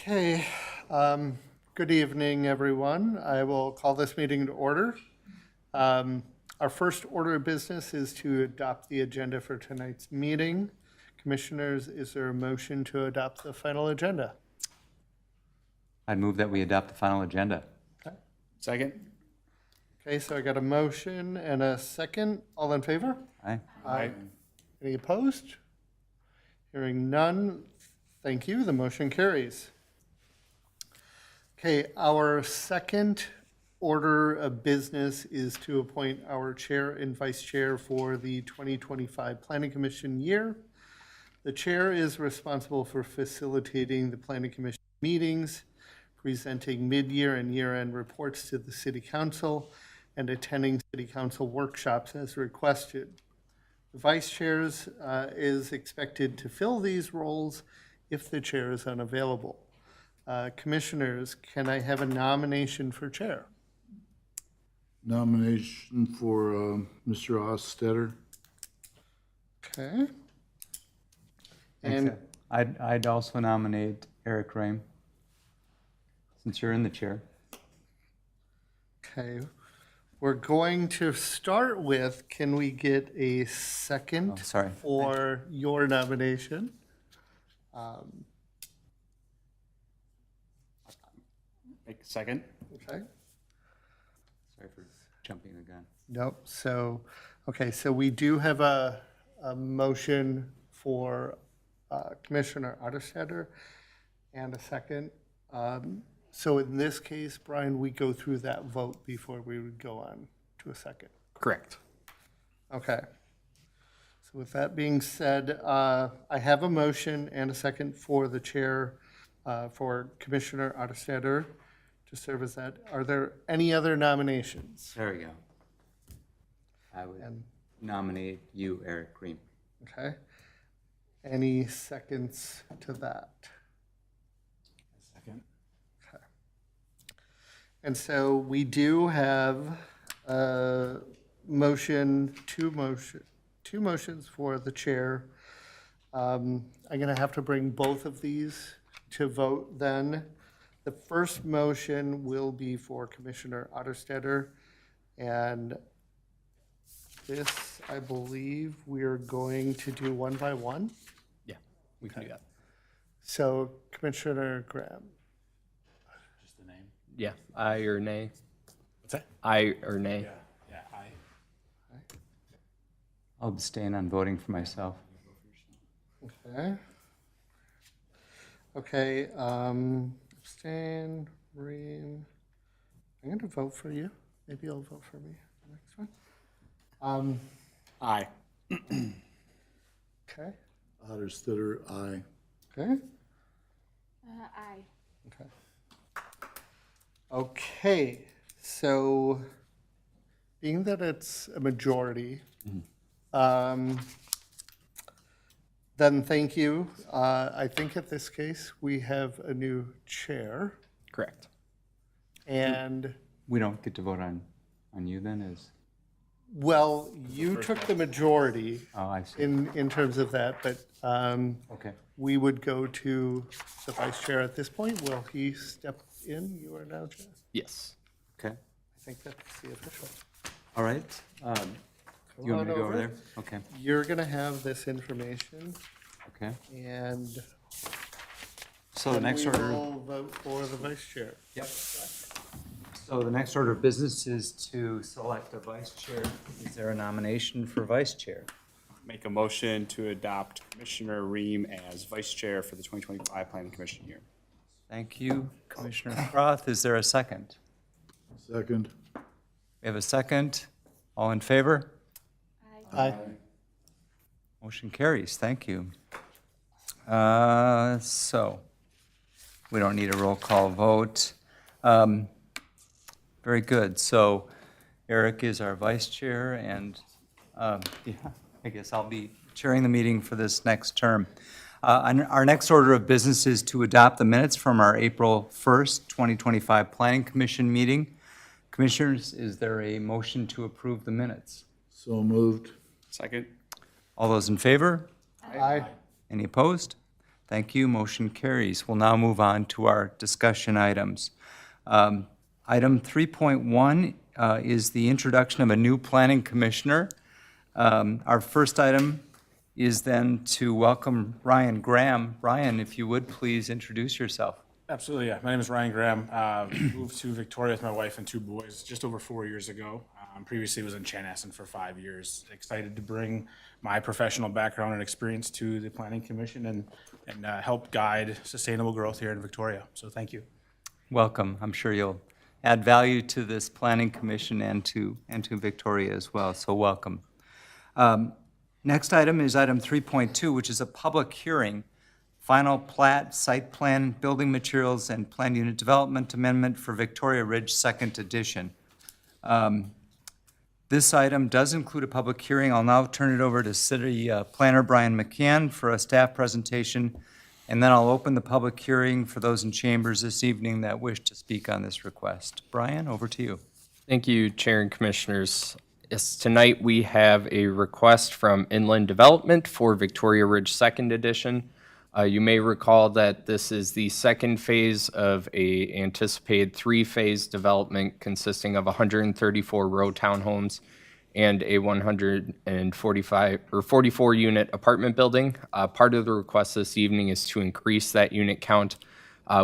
Okay, good evening, everyone. I will call this meeting to order. Our first order of business is to adopt the agenda for tonight's meeting. Commissioners, is there a motion to adopt the final agenda? I'd move that we adopt the final agenda. Okay. Second? Okay, so I got a motion and a second. All in favor? Aye. Aye. Any opposed? Hearing none, thank you. The motion carries. Okay, our second order of business is to appoint our chair and vice chair for the 2025 Planning Commission year. The chair is responsible for facilitating the Planning Commission meetings, presenting mid-year and year-end reports to the City Council, and attending City Council workshops as requested. The vice chair is expected to fill these roles if the chair is unavailable. Commissioners, can I have a nomination for chair? Nomination for Mr. Ostetter. Okay. And I'd also nominate Eric Rame, since you're in the chair. okay, we're going to start with, can we get a second Oh, sorry. for your nomination? Make a second? Okay. Sorry for jumping the gun. Nope, so, okay, so we do have a motion for Commissioner Otterstetter and a second. So in this case, Brian, we go through that vote before we would go on to a second. Correct. Okay. So with that being said, I have a motion and a second for the chair, for Commissioner Otterstetter to serve as that. Are there any other nominations? There we go. I would And- nominate you, Eric Rame. Okay. Any seconds to that? Second. Okay. And so we do have a motion, two motions for the chair. I'm going to have to bring both of these to vote then. The first motion will be for Commissioner Otterstetter, and this, I believe, we are going to do one by one. Yeah, we can do that. So Commissioner Graham. Just the name? Yeah, aye or nay? What's that? Aye or nay? Yeah, aye. I'll abstain on voting for myself. Okay. Okay, abstain, Reem. I'm going to vote for you. Maybe you'll vote for me the next one. Aye. Okay, Ostetter, aye. okay, Aye. okay. Okay, so being that it's a majority, then thank you. I think at this case, we have a new chair, Correct. and We don't get to vote on you then, as, well, you took the majority oh, I see. in terms of that, but Okay. we would go to the vice chair at this point. Will he step in? You are now chair. Yes. Okay. I think that's the official. All right. You want me to go over on there? Okay. You're going to have this information, Okay. and So the next order. we will vote for the vice chair. Yep. So the next order of business is to select a vice chair. Is there a nomination for vice chair? Make a motion to adopt Commissioner Ream as vice chair for the 2025 Planning Commission year. Thank you, Commissioner Froth. Is there a second? Second. We have a second. All in favor? Aye. Motion carries. Thank you. So we don't need a roll call vote. Very good. So Eric is our vice chair, and yeah, I guess I'll be chairing the meeting for this next term. Our next order of business is to adopt the minutes from our April 1st, 2025 Planning Commission meeting. Commissioners, is there a motion to approve the minutes? So moved. Second? All those in favor? Aye. Any opposed? Thank you. Motion carries. We'll now move on to our discussion items. Item 3.1 is the introduction of a new planning commissioner. Our first item is then to welcome Ryan Graham. Ryan, if you would, please introduce yourself. Absolutely, yeah. My name is Ryan Graham. Moved to Victoria with my wife and 2 boys just over 4 years ago. Previously was in Chanhassen for 5 years. Excited to bring my professional background and experience to the Planning Commission and help guide sustainable growth here in Victoria. So thank you. Welcome. I'm sure you'll add value to this planning commission and to Victoria as well, so welcome. Next item is item 3.2, which is a public hearing. Final plat, site plan, building materials, and planned unit development amendment for Victoria Ridge Second Edition. This item does include a public hearing. I'll now turn it over to City Planner Brian McCann for a staff presentation, and then I'll open the public hearing for those in chambers this evening that wish to speak on this request. Brian, over to you. Thank you, Chair and Commissioners. Yes, tonight we have a request from Inland Development for Victoria Ridge Second Edition. You may recall that this is the second phase of a anticipated 3-phase development consisting of 134 row townhomes and a 44 unit apartment building. Part of the request this evening is to increase that unit count.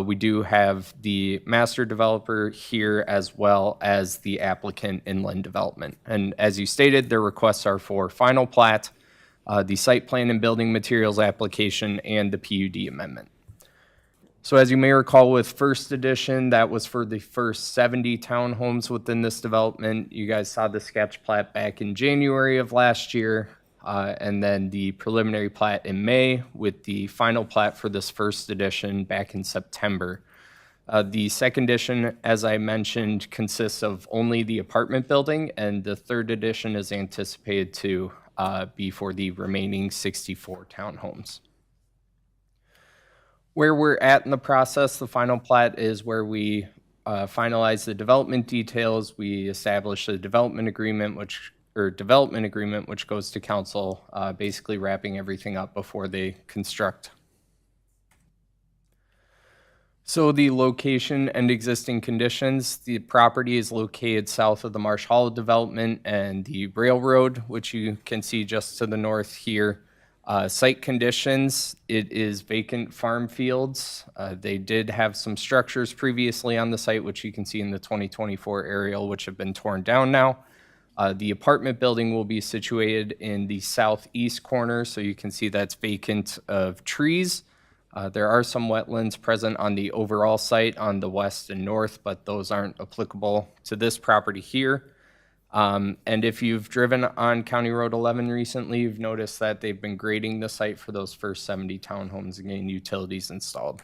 We do have the master developer here as well as the applicant Inland Development. And as you stated, their requests are for final plat, the site plan and building materials application, and the PUD amendment. So as you may recall with first edition, that was for the first 70 townhomes within this development. You guys saw the sketch plat back in January of last year, and then the preliminary plat in May with the final plat for this first edition back in September. The second edition, as I mentioned, consists of only the apartment building, and the third edition is anticipated to be for the remaining 64 townhomes. Where we're at in the process, the final plat is where we finalize the development details. We establish a development agreement, which goes to council, basically wrapping everything up before they construct. So the location and existing conditions, the property is located south of the Marsh Hollow development and the railroad, which you can see just to the north here. Site conditions, it is vacant farm fields. They did have some structures previously on the site, which you can see in the 2024 aerial, which have been torn down now. The apartment building will be situated in the southeast corner, so you can see that's vacant of trees. There are some wetlands present on the overall site on the west and north, but those aren't applicable to this property here. And if you've driven on County Road 11 recently, you've noticed that they've been grading the site for those first 70 townhomes and getting utilities installed.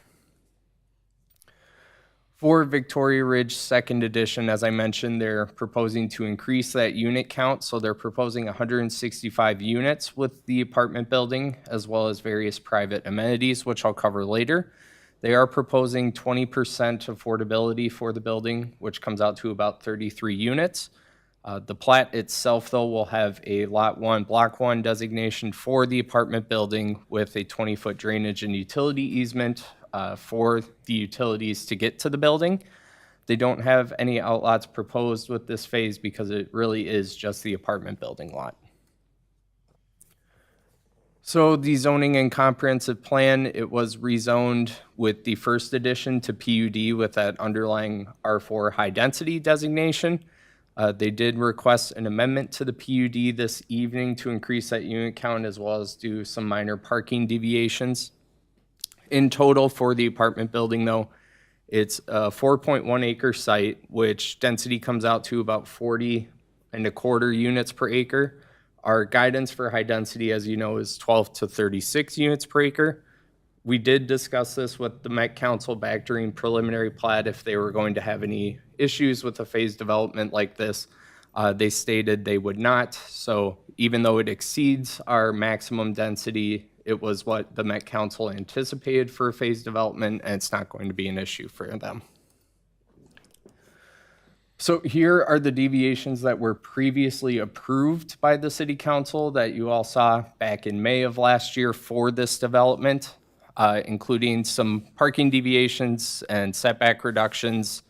For Victoria Ridge Second Edition, as I mentioned, they're proposing to increase that unit count. So they're proposing 165 units with the apartment building, as well as various private amenities, which I'll cover later. They are proposing 20% affordability for the building, which comes out to about 33 units. The plat itself, though, will have a Lot 1, Block 1 designation for the apartment building with a 20-foot drainage and utility easement for the utilities to get to the building. They don't have any outlots proposed with this phase because it really is just the apartment building lot. So the zoning and comprehensive plan, it was rezoned with the first edition to PUD with that underlying R4 high density designation. They did request an amendment to the PUD this evening to increase that unit count as well as do some minor parking deviations. In total for the apartment building, though, it's a 4.1 acre site, which density comes out to about 40.25 units per acre. Our guidance for high density, as you know, is 12 to 36 units per acre. We did discuss this with the Met Council back during preliminary plat if they were going to have any issues with a phase development like this. They stated they would not. So even though it exceeds our maximum density, it was what the Met Council anticipated for a phase development, and it's not going to be an issue for them. So here are the deviations that were previously approved by the City Council that you all saw back in May of last year for this development. including some parking deviations and setback reductions,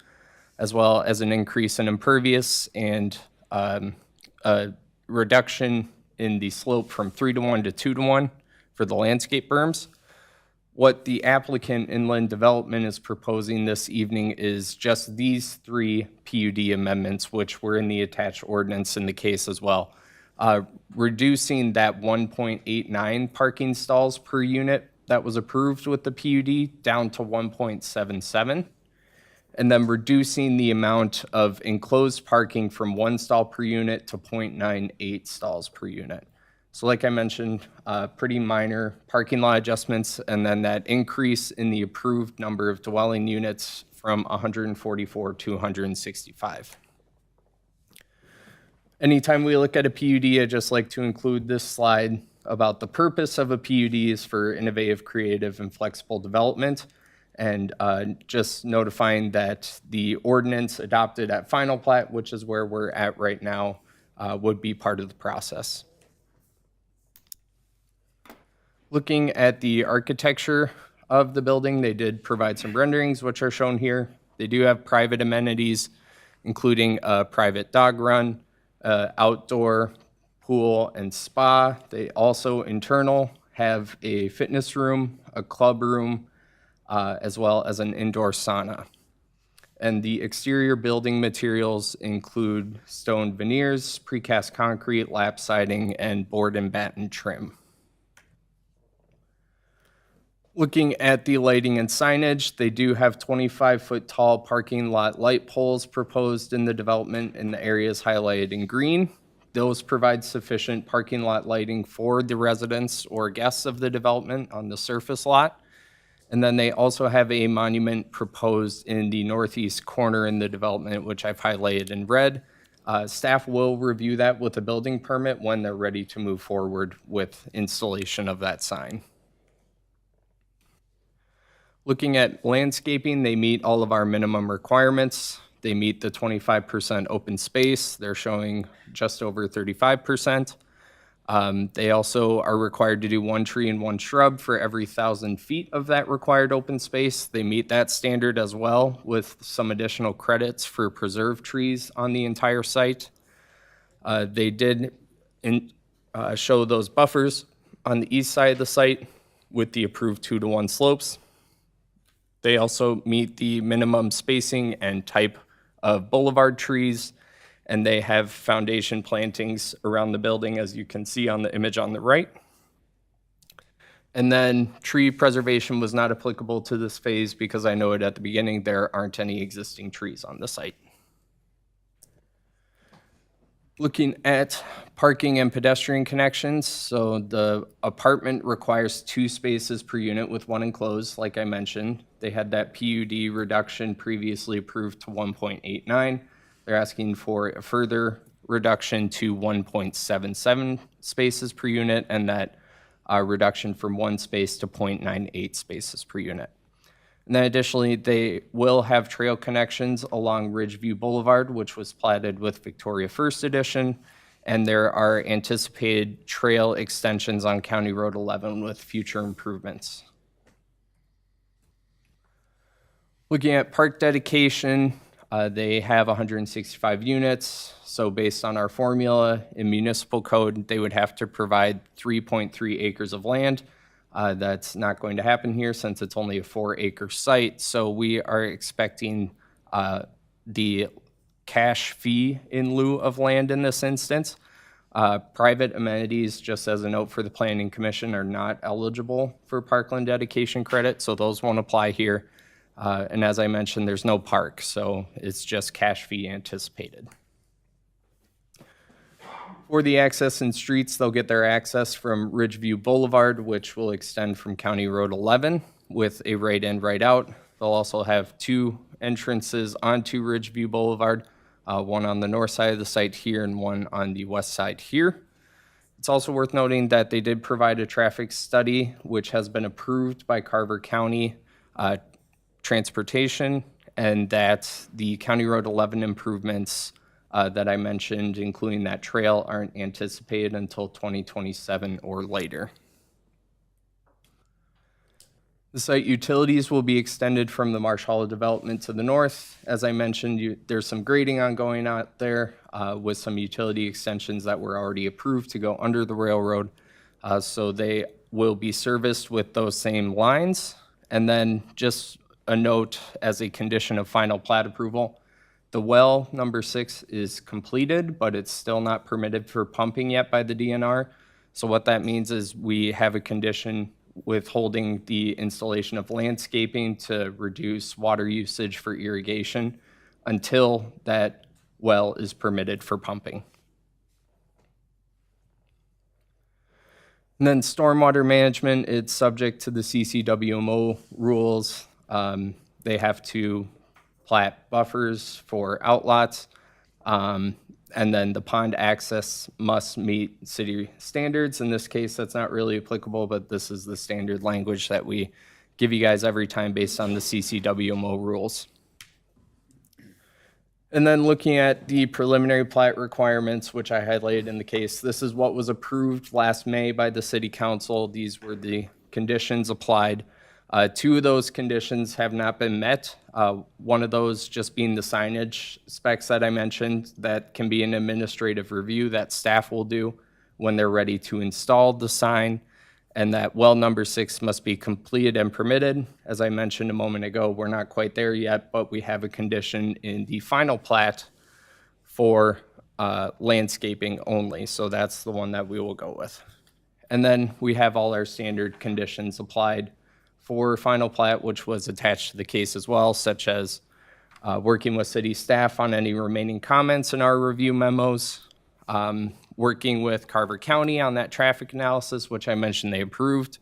as well as an increase in impervious and a reduction in the slope from 3-to-1 to 2-to-1 for the landscape berms. What the applicant Inland Development is proposing this evening is just these 3 PUD amendments, which were in the attached ordinance in the case as well. Reducing that 1.89 parking stalls per unit that was approved with the PUD down to 1.77, and then reducing the amount of enclosed parking from 1 stall per unit to 0.98 stalls per unit. So like I mentioned, pretty minor parking lot adjustments, and then that increase in the approved number of dwelling units from 144 to 165. Anytime we look at a PUD, I just like to include this slide about the purpose of a PUD is for innovative, creative, and flexible development, and just notifying that the ordinance adopted at final plat, which is where we're at right now, would be part of the process. Looking at the architecture of the building, they did provide some renderings, which are shown here. They do have private amenities, including a private dog run, outdoor pool and spa. They also internal have a fitness room, a club room, as well as an indoor sauna. And the exterior building materials include stone veneers, precast concrete, lap siding, and board and batten trim. Looking at the lighting and signage, they do have 25-foot tall parking lot light poles proposed in the development in the areas highlighted in green. Those provide sufficient parking lot lighting for the residents or guests of the development on the surface lot. And then they also have a monument proposed in the northeast corner in the development, which I've highlighted in red. Staff will review that with a building permit when they're ready to move forward with installation of that sign. Looking at landscaping, they meet all of our minimum requirements. They meet the 25% open space. They're showing just over 35%. They also are required to do 1 tree and 1 shrub for every 1,000 feet of that required open space. They meet that standard as well with some additional credits for preserved trees on the entire site. They did show those buffers on the east side of the site with the approved 2-to-1 slopes. They also meet the minimum spacing and type of boulevard trees, and they have foundation plantings around the building, as you can see on the image on the right. And then tree preservation was not applicable to this phase because I noted at the beginning there aren't any existing trees on the site. Looking at parking and pedestrian connections, so the apartment requires 2 spaces per unit with 1 enclosed, like I mentioned. They had that PUD reduction previously approved to 1.89. They're asking for a further reduction to 1.77 spaces per unit, and that reduction from 1 space to 0.98 spaces per unit. And then additionally, they will have trail connections along Ridgeview Boulevard, which was platted with Victoria First Edition, and there are anticipated trail extensions on County Road 11 with future improvements. Looking at park dedication, they have 165 units, so based on our formula in municipal code, they would have to provide 3.3 acres of land. That's not going to happen here since it's only a 4-acre site. So we are expecting the cash fee in lieu of land in this instance. Private amenities, just as a note for the Planning Commission, are not eligible for parkland dedication credit, so those won't apply here. And as I mentioned, there's no park, so it's just cash fee anticipated. For the access and streets, they'll get their access from Ridgeview Boulevard, which will extend from County Road 11 with a right in, right out. They'll also have 2 entrances onto Ridgeview Boulevard, one on the north side of the site here and one on the west side here. It's also worth noting that they did provide a traffic study, which has been approved by Carver County Transportation, and that the County Road 11 improvements that I mentioned, including that trail, aren't anticipated until 2027 or later. The site utilities will be extended from the Marsh Hollow development to the north. As I mentioned, there's some grading ongoing out there with some utility extensions that were already approved to go under the railroad. So they will be serviced with those same lines. And then just a note as a condition of final plat approval, the well number 6 is completed, but it's still not permitted for pumping yet by the DNR. So what that means is we have a condition withholding the installation of landscaping to reduce water usage for irrigation until that well is permitted for pumping. And then stormwater management, it's subject to the CCWMO rules. They have to plat buffers for outlots. And then the pond access must meet city standards. In this case, that's not really applicable, but this is the standard language that we give you guys every time based on the CCWMO rules. And then looking at the preliminary plat requirements, which I highlighted in the case, this is what was approved last May by the city council. These were the conditions applied. 2 of those conditions have not been met. One of those just being the signage specs that I mentioned. That can be an administrative review that staff will do when they're ready to install the sign. And that well number 6 must be completed and permitted. As I mentioned a moment ago, we're not quite there yet, but we have a condition in the final plat for landscaping only. So that's the one that we will go with. And then we have all our standard conditions applied for final plat, which was attached to the case as well, such as working with city staff on any remaining comments in our review memos, working with Carver County on that traffic analysis, which I mentioned they approved,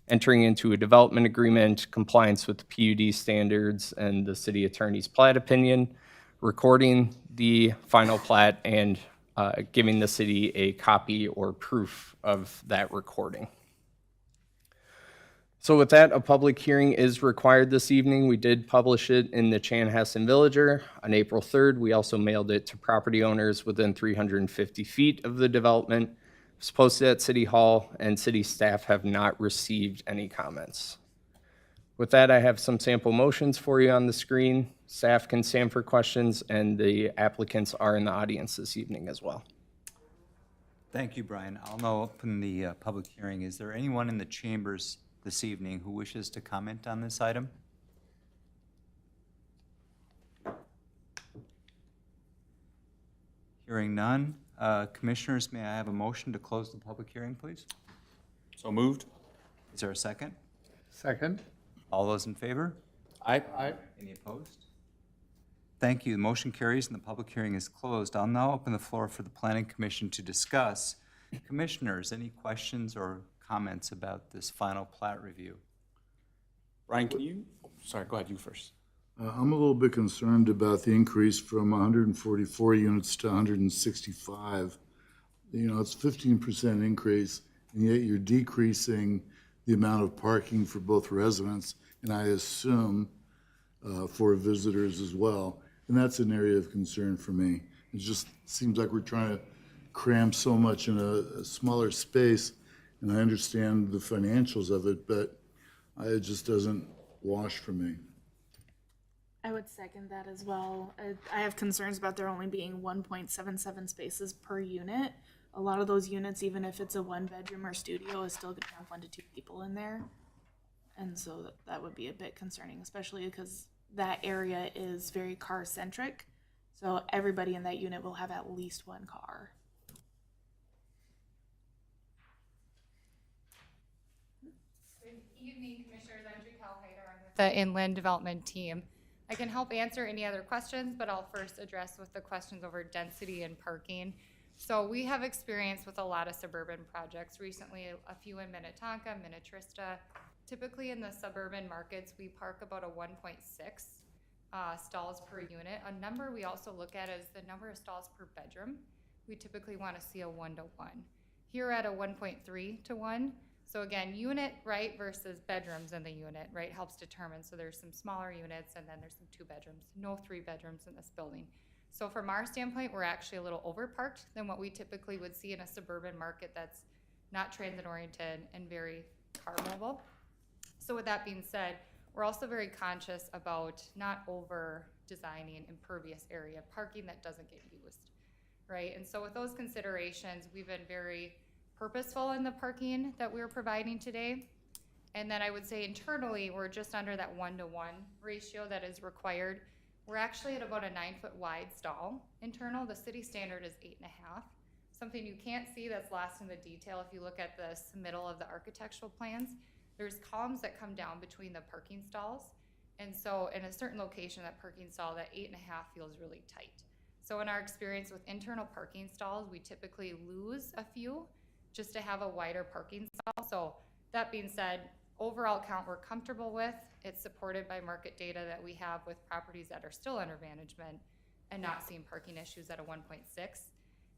entering into a development agreement, compliance with the PUD standards and the city attorney's plat opinion, recording the final plat, and giving the city a copy or proof of that recording. So with that, a public hearing is required this evening. We did publish it in the Chanhassen Villager on April 3rd. We also mailed it to property owners within 350 feet of the development. It was posted at City Hall, and city staff have not received any comments. With that, I have some sample motions for you on the screen. Staff can stand for questions, and the applicants are in the audience this evening as well. Thank you, Brian. I'll now open the public hearing. Is there anyone in the chambers this evening who wishes to comment on this item? Hearing none. Commissioners, may I have a motion to close the public hearing, please? So moved. Is there a second? Second? All those in favor? Aye. Aye. Any opposed? Thank you. The motion carries and the public hearing is closed. I'll now open the floor for the Planning Commission to discuss. Commissioners, any questions or comments about this final plat review? Brian, can you, sorry, go ahead, you first. I'm a little bit concerned about the increase from 144 units to 165. You know, it's 15% increase, and yet you're decreasing the amount of parking for both residents, and I assume for visitors as well. And that's an area of concern for me. It just seems like we're trying to cram so much in a smaller space, and I understand the financials of it, but it just doesn't wash for me. I would second that as well. I have concerns about there only being 1.77 spaces per unit. A lot of those units, even if it's a 1-bedroom or studio, is still gonna have 1 to 2 people in there. And so that would be a bit concerning, especially because that area is very car-centric. So everybody in that unit will have at least 1 car. Good evening, Commissioners. I'm Jaquel Hyder. I'm with the Inland Development Team. I can help answer any other questions, but I'll first address with the questions over density and parking. So we have experience with a lot of suburban projects. Recently, a few in Minnetonka, Minnetrista. Typically in the suburban markets, we park about a 1.6 stalls per unit. A number we also look at is the number of stalls per bedroom. We typically want to see a 1-to-1. Here at a 1.3-to-1. So again, unit, right, versus bedrooms in the unit, right, helps determine. So there's some smaller units and then there's some 2 bedrooms, no 3 bedrooms in this building. So from our standpoint, we're actually a little overparked than what we typically would see in a suburban market that's not transit oriented and very car mobile. So with that being said, we're also very conscious about not over designing impervious area parking that doesn't get used, right? And so with those considerations, we've been very purposeful in the parking that we're providing today. And then I would say internally, we're just under that 1-to-1 ratio that is required. We're actually at about a 9-foot wide stall internal. The city standard is 8.5. Something you can't see that's lost in the detail if you look at the middle of the architectural plans, there's columns that come down between the parking stalls. And so in a certain location, that parking stall, that 8.5 feels really tight. So in our experience with internal parking stalls, we typically lose a few just to have a wider parking stall. So that being said, overall count we're comfortable with. It's supported by market data that we have with properties that are still under management and not seeing parking issues at a 1.6.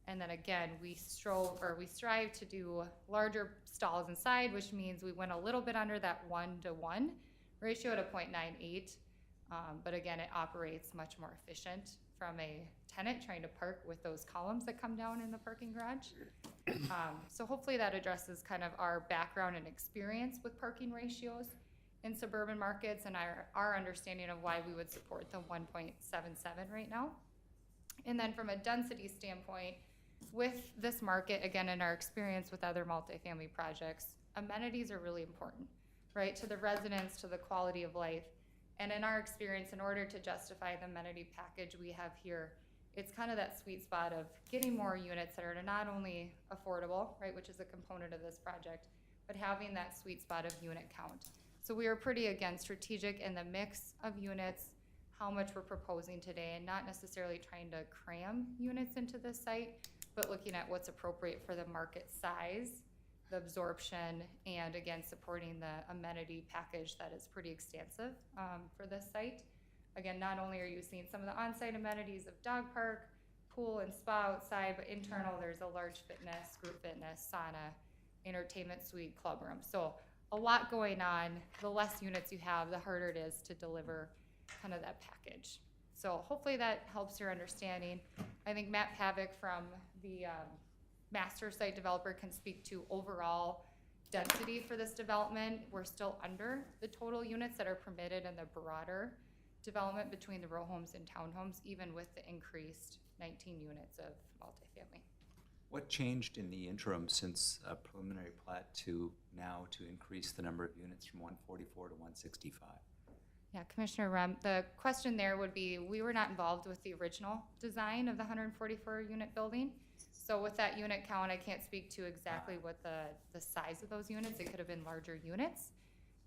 And then again, we strive to do larger stalls inside, which means we went a little bit under that 1-to-1 ratio at a 0.98. But again, it operates much more efficient from a tenant trying to park with those columns that come down in the parking garage. So hopefully that addresses kind of our background and experience with parking ratios in suburban markets and our understanding of why we would support the 1.77 right now. And then from a density standpoint, with this market, again, in our experience with other multifamily projects, amenities are really important, right? To the residents, to the quality of life. And in our experience, in order to justify the amenity package we have here, it's kind of that sweet spot of getting more units that are not only affordable, right, which is a component of this project, but having that sweet spot of unit count. So we are pretty, again, strategic in the mix of units, how much we're proposing today, and not necessarily trying to cram units into this site, but looking at what's appropriate for the market size, the absorption, and again, supporting the amenity package that is pretty extensive for this site. Again, not only are you seeing some of the on-site amenities of dog park, pool and spa outside, but internal there's a large fitness, group fitness, sauna, entertainment suite, club room. So a lot going on. The less units you have, the harder it is to deliver kind of that package. So hopefully that helps your understanding. I think Matt Pavick from the master site developer can speak to overall density for this development. We're still under the total units that are permitted in the broader development between the row homes and townhomes, even with the increased 19 units of multifamily. What changed in the interim since preliminary plat to now to increase the number of units from 144 to 165? Yeah, Commissioner Rem, the question there would be, we were not involved with the original design of the 144 unit building. So with that unit count, I can't speak to exactly what the size of those units. It could have been larger units.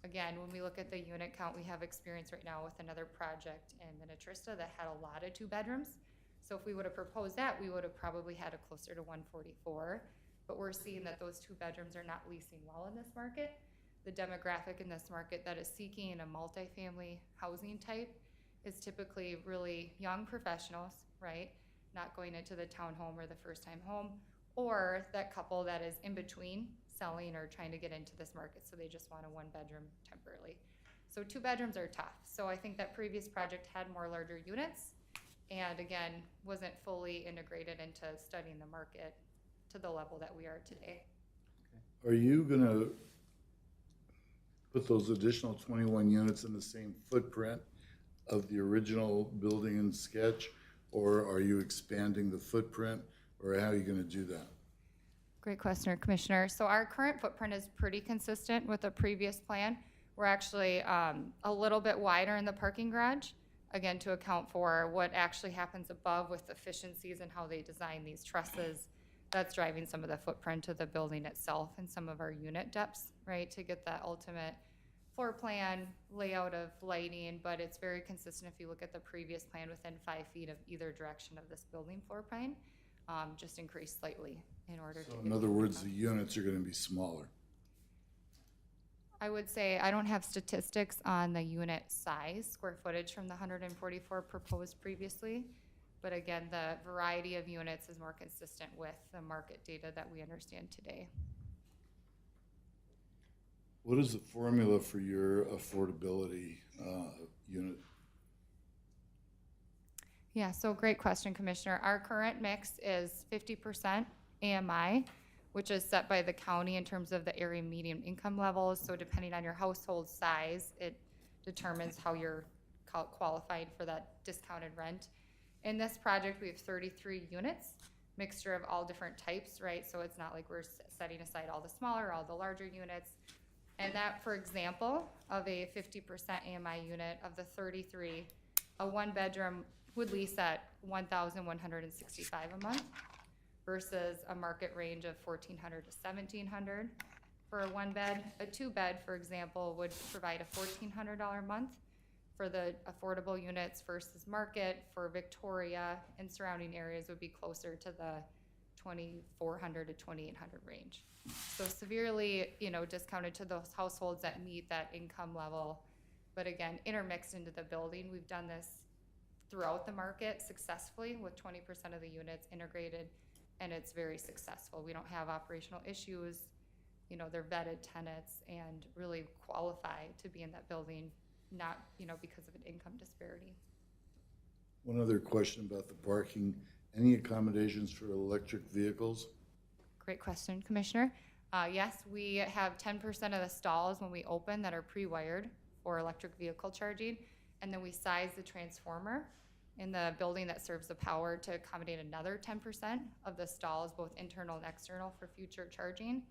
Again, when we look at the unit count, we have experience right now with another project in Minnetrista that had a lot of 2 bedrooms. So if we would have proposed that, we would have probably had it closer to 144. But we're seeing that those 2 bedrooms are not leasing well in this market. The demographic in this market that is seeking a multifamily housing type is typically really young professionals, right? Not going into the townhome or the first-time home, or that couple that is in between selling or trying to get into this market, so they just want a 1-bedroom temporarily. So 2 bedrooms are tough. So I think that previous project had more larger units, and again, wasn't fully integrated into studying the market to the level that we are today. Are you gonna put those additional 21 units in the same footprint of the original building and sketch, or are you expanding the footprint, or how are you gonna do that? Great question, Commissioner. So our current footprint is pretty consistent with the previous plan. We're actually a little bit wider in the parking garage, again, to account for what actually happens above with efficiencies and how they design these trusses. That's driving some of the footprint of the building itself and some of our unit depths, right, to get that ultimate floor plan layout of lighting, but it's very consistent if you look at the previous plan within 5 feet of either direction of this building floor plan, just increased slightly in order to. So in other words, the units are gonna be smaller. I would say I don't have statistics on the unit size, square footage from the 144 proposed previously. But again, the variety of units is more consistent with the market data that we understand today. What is the formula for your affordability unit? Yeah, so great question, Commissioner. Our current mix is 50% AMI which is set by the county in terms of the area median income levels. So depending on your household size, it determines how you're qualified for that discounted rent. In this project, we have 33 units, mixture of all different types, right? So it's not like we're setting aside all the smaller, all the larger units. And that, for example, of a 50% AMI unit of the 33, a one-bedroom would lease at $1,165 a month versus a market range of $1,400 to $1,700 for a one-bed. A two-bed, for example, would provide a $1,400 a month for the affordable units versus market for Victoria and surrounding areas would be closer to the $2,400 to $2,800 range. So severely, discounted to those households that meet that income level. But again, intermixed into the building. We've done this throughout the market successfully with 20% of the units integrated, and it's very successful. We don't have operational issues. They're vetted tenants and really qualify to be in that building, not, because of an income disparity. One other question about the parking. Any accommodations for electric vehicles? Great question, Commissioner. Yes, we have 10% of the stalls when we open that are pre-wired for electric vehicle charging, and then we size the transformer in the building that serves the power to accommodate another 10% of the stalls, both internal and external, for future charging.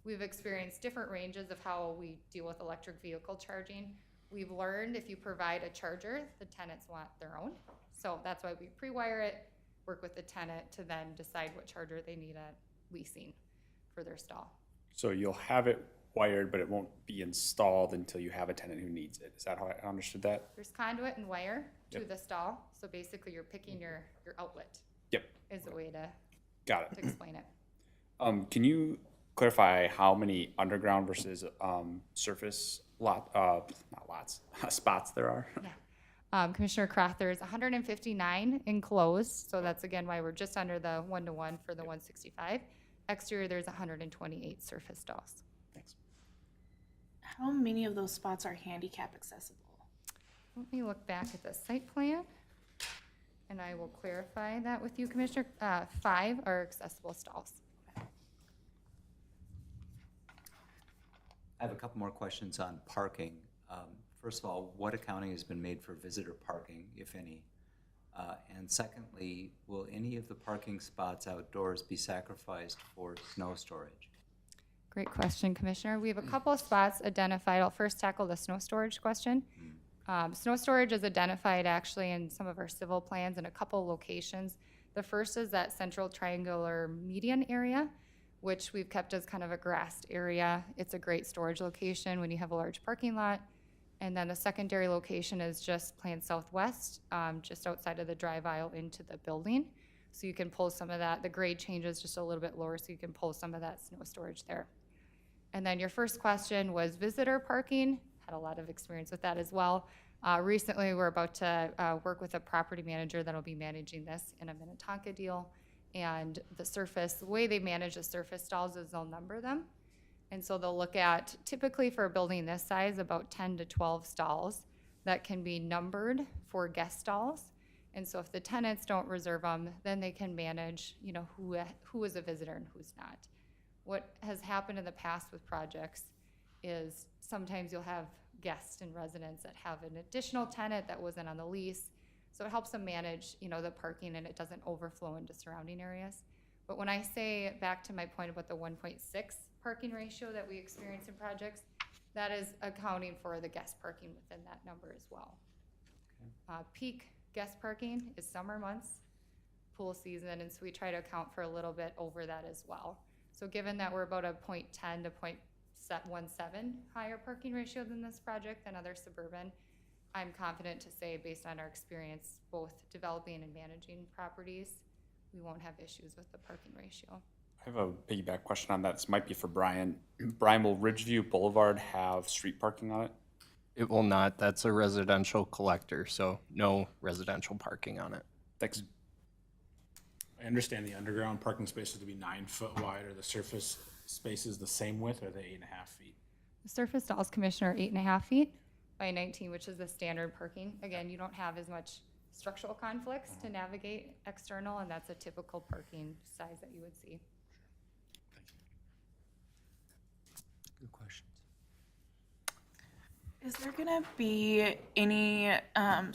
We've experienced different ranges of how we deal with electric vehicle charging. We've learned if you provide a charger, the tenants want their own. So that's why we pre-wire it, work with the tenant to then decide what charger they need at leasing for their stall. So you'll have it wired, but it won't be installed until you have a tenant who needs it. Is that how I understood that? There's conduit and wire to Yep. the stall. So basically you're picking your outlet Yep, is the way to got it. explain it. Can you clarify how many underground versus surface spots there are? Commissioner Kraft, there's 159 enclosed, so that's again why we're just under the 1-to-1 for the 165. Exterior, there's 128 surface stalls. Thanks. How many of those spots are handicap accessible? Let me look back at the site plan, and I will clarify that with you, Commissioner. 5 are accessible stalls. I have a couple more questions on parking. First of all, what accounting has been made for visitor parking, if any? And secondly, will any of the parking spots outdoors be sacrificed for snow storage? Great question, Commissioner. We have a couple of spots identified. I'll first tackle the snow storage question. Snow storage is identified actually in some of our civil plans in a couple locations. The first is that central triangular median area, which we've kept as kind of a grassed area. It's a great storage location when you have a large parking lot. And then the secondary location is just planned southwest, just outside of the drive aisle into the building. So you can pull some of that. The grade changes just a little bit lower, so you can pull some of that snow storage there. And then your first question was visitor parking. Had a lot of experience with that as well. Recently, we're about to work with a property manager that'll be managing this in a Minnetonka deal. And the way they manage the surface stalls is they'll number them. And so they'll look at, typically for a building this size, about 10 to 12 stalls that can be numbered for guest stalls. And so if the tenants don't reserve them, then they can manage, who is a visitor and who's not. What has happened in the past with projects is sometimes you'll have guests and residents that have an additional tenant that wasn't on the lease. So it helps them manage, the parking, and it doesn't overflow into surrounding areas. But when I say, back to my point about the 1.6 parking ratio that we experience in projects, that is accounting for the guest parking within that number as well. Peak guest parking is summer months, pool season, and so we try to account for a little bit over that as well. So given that we're about a 0.10 to 0.17 higher parking ratio than this project than other suburban, I'm confident to say, based on our experience both developing and managing properties, we won't have issues with the parking ratio. I have a piggyback question on that. This might be for Brian. Brian, will Ridgeview Boulevard have street parking on it? It will not. That's a residential collector, so no residential parking on it. Thanks. I understand the underground parking spaces to be 9 foot wide. Are the surface spaces the same width, or are they 8.5 feet? The surface stalls, Commissioner, 8.5 feet by 19, which is the standard parking. Again, you don't have as much structural conflicts to navigate external, and that's a typical parking size that you would see. Good questions. Is there gonna be any, I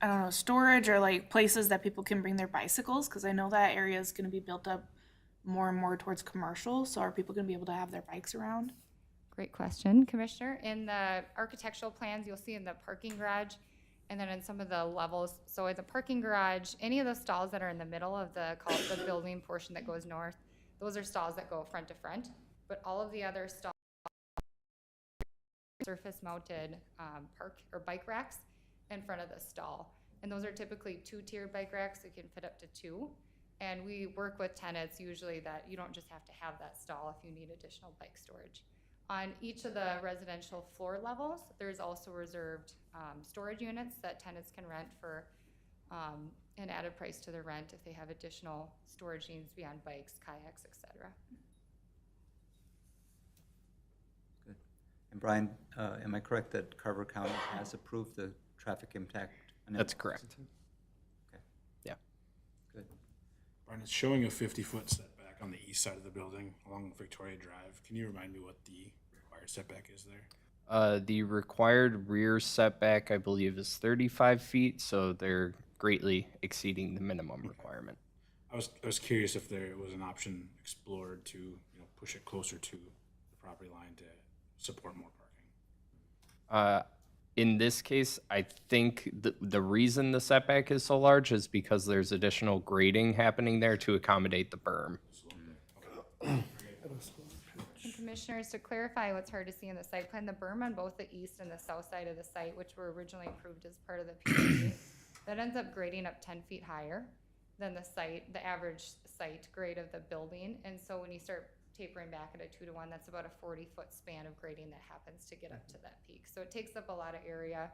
don't know, storage or like places that people can bring their bicycles? Cause I know that area is gonna be built up more and more towards commercial, so are people gonna be able to have their bikes around? Great question, Commissioner. In the architectural plans, you'll see in the parking garage, and then in some of the levels, so in the parking garage, any of the stalls that are in the middle of the, call it the building portion that goes north, those are stalls that go front to front, but all of the other stalls, surface-mounted park or bike racks in front of the stall. And those are typically two-tiered bike racks, so you can fit up to two. And we work with tenants usually that you don't just have to have that stall if you need additional bike storage. On each of the residential floor levels, there's also reserved storage units that tenants can rent for an added price to the rent if they have additional storage needs beyond bikes, kayaks, et cetera. Good. And Brian, am I correct that Carver County has approved the traffic impact analysis? That's correct. Okay, Yeah. good. Brian, it's showing a 50-foot setback on the east side of the building along Victoria Drive. Can you remind me what the required setback is there? The required rear setback, I believe, is 35 feet, so they're greatly exceeding the minimum requirement. I was curious if there was an option explored to push it closer to the property line to support more parking. In this case, I think the reason the setback is so large is because there's additional grading happening there to accommodate the berm. And Commissioners, to clarify what's hard to see in the site plan, the berm on both the east and the south side of the site, which were originally approved as part of the PUD, that ends up grading up 10 feet higher than the average site grade of the building. And so when you start tapering back at a 2-to-1, that's about a 40-foot span of grading that happens to get up to that peak. So it takes up a lot of area,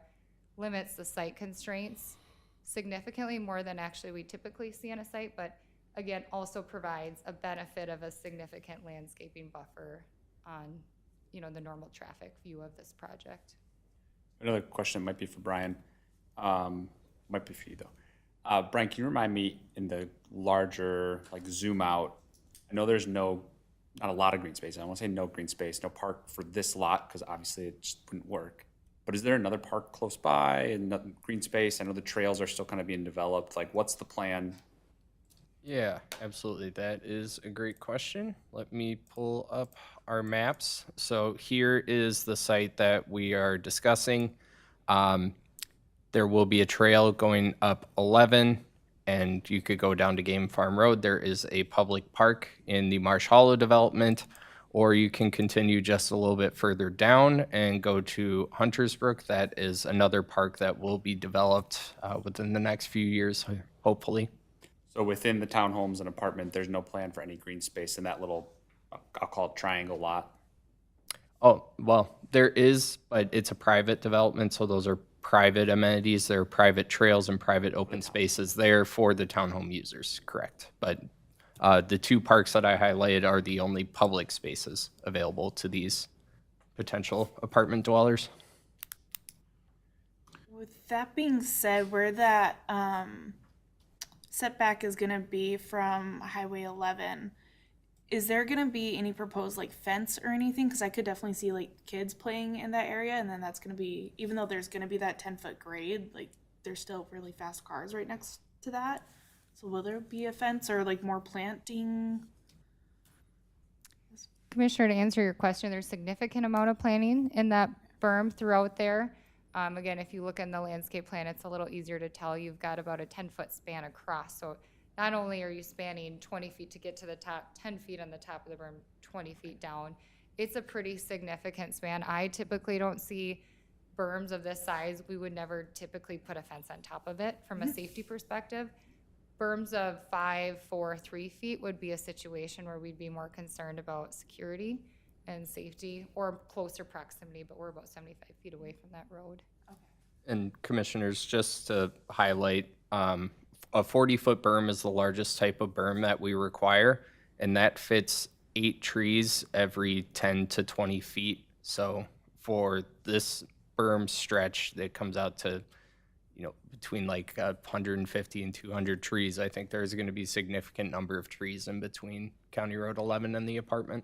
limits the site constraints significantly more than actually we typically see on a site, but again, also provides a benefit of a significant landscaping buffer on, the normal traffic view of this project. Another question might be for Brian, might be for you though. Brian, can you remind me in the larger, like zoom out, I know there's not a lot of green space. I don't want to say no green space, no park for this lot, because obviously it just wouldn't work. But is there another park close by and green space? I know the trails are still kind of being developed. Like, what's the plan? Yeah, absolutely. That is a great question. Let me pull up our maps. So here is the site that we are discussing. There will be a trail going up 11, and you could go down to Game Farm Road. There is a public park in the Marsh Hollow development, or you can continue just a little bit further down and go to Hunters Brook. That is another park that will be developed within the next few years, hopefully. So within the townhomes and apartment, there's no plan for any green space in that little, I'll call it triangle lot? Oh, well, there is, but it's a private development, so those are private amenities. There are private trails and private open spaces there for the townhome users, correct. But the two parks that I highlighted are the only public spaces available to these potential apartment dwellers. With that being said, where that setback is gonna be from Highway 11, is there gonna be any proposed like fence or anything? Because I could definitely see like kids playing in that area, and then that's gonna be, even though there's gonna be that 10-foot grade, like there's still really fast cars right next to that. So will there be a fence or like more planting? Commissioner, to answer your question, there's significant amount of planting in that berm throughout there. Again, if you look in the landscape plan, it's a little easier to tell. You've got about a 10-foot span across. So not only are you spanning 20 feet to get to the top, 10 feet on the top of the berm, 20 feet down, it's a pretty significant span. I typically don't see berms of this size. We would never typically put a fence on top of it from a safety perspective. Berms of 5, 4, 3 feet would be a situation where we'd be more concerned about security and safety or closer proximity, but we're about 75 feet away from that road. And commissioners, just to highlight, a 40-foot berm is the largest type of berm that we require, and that fits 8 trees every 10 to 20 feet. So for this berm stretch that comes out to, between like 150 and 200 trees, I think there's going to be a significant number of trees in between County Road 11 and the apartment.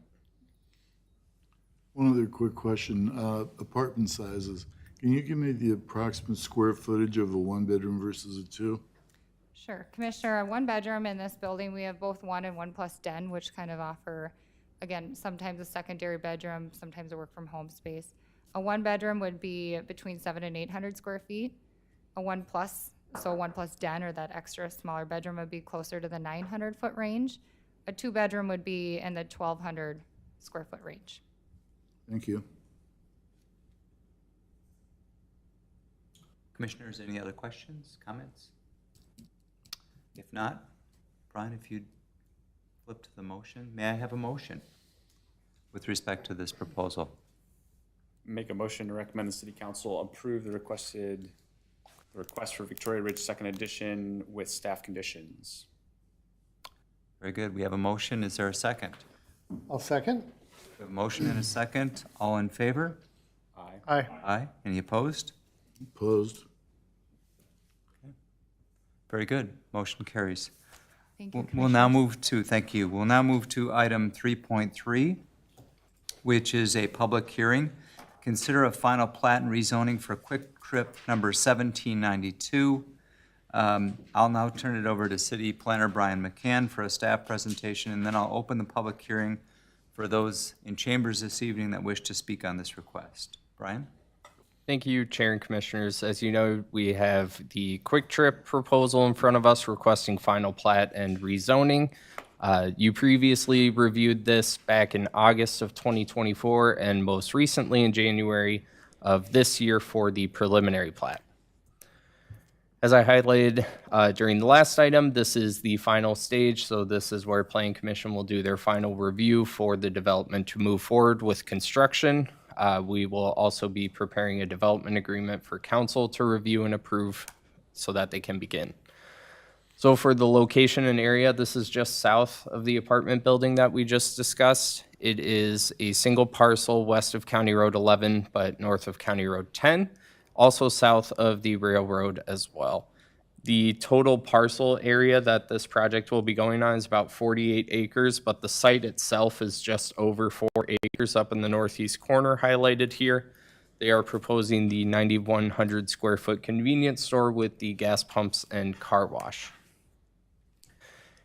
One other quick question, apartment sizes. Can you give me the approximate square footage of a one-bedroom versus a two? Sure. Commissioner, a one-bedroom in this building, we have both 1 and 1+ den, which kind of offer, again, sometimes a secondary bedroom, sometimes a work-from-home space. A one-bedroom would be between 700 and 800 square feet. A 1+, so a 1+ den or that extra smaller bedroom would be closer to the 900-foot range. A two-bedroom would be in the 1,200 square foot range. Thank you. Commissioners, any other questions, comments? If not, Brian, if you'd flip to the motion, may I have a motion with respect to this proposal? Make a motion to recommend the city council approve the request for Victoria Ridge Second Edition with staff conditions. Very good. We have a motion. Is there a second? I'll second. We have a motion and a second. All in favor? Aye. Aye. Aye. Any opposed? Opposed? Very good. Motion carries. Thank you, We'll now move to, thank you. We'll now move to item 3.3, which is a public hearing. Consider a final plat and rezoning for Kwik Trip number 1792. I'll now turn it over to City Planner Brian McCann for a staff presentation, and then I'll open the public hearing for those in chambers this evening that wish to speak on this request. Brian? Thank you, Chair and Commissioners. As you know, we have the Kwik Trip proposal in front of us requesting final plat and rezoning. You previously reviewed this back in August of 2024 and most recently in January of this year for the preliminary plat. As I highlighted during the last item, this is the final stage, so this is where Planning Commission will do their final review for the development to move forward with construction. We will also be preparing a development agreement for council to review and approve so that they can begin. So for the location and area, this is just south of the apartment building that we just discussed. It is a single parcel west of County Road 11, but north of County Road 10, also south of the railroad as well. The total parcel area that this project will be going on is about 48 acres, but the site itself is just over 4 acres up in the northeast corner highlighted here. They are proposing the 9,100 square foot convenience store with the gas pumps and car wash.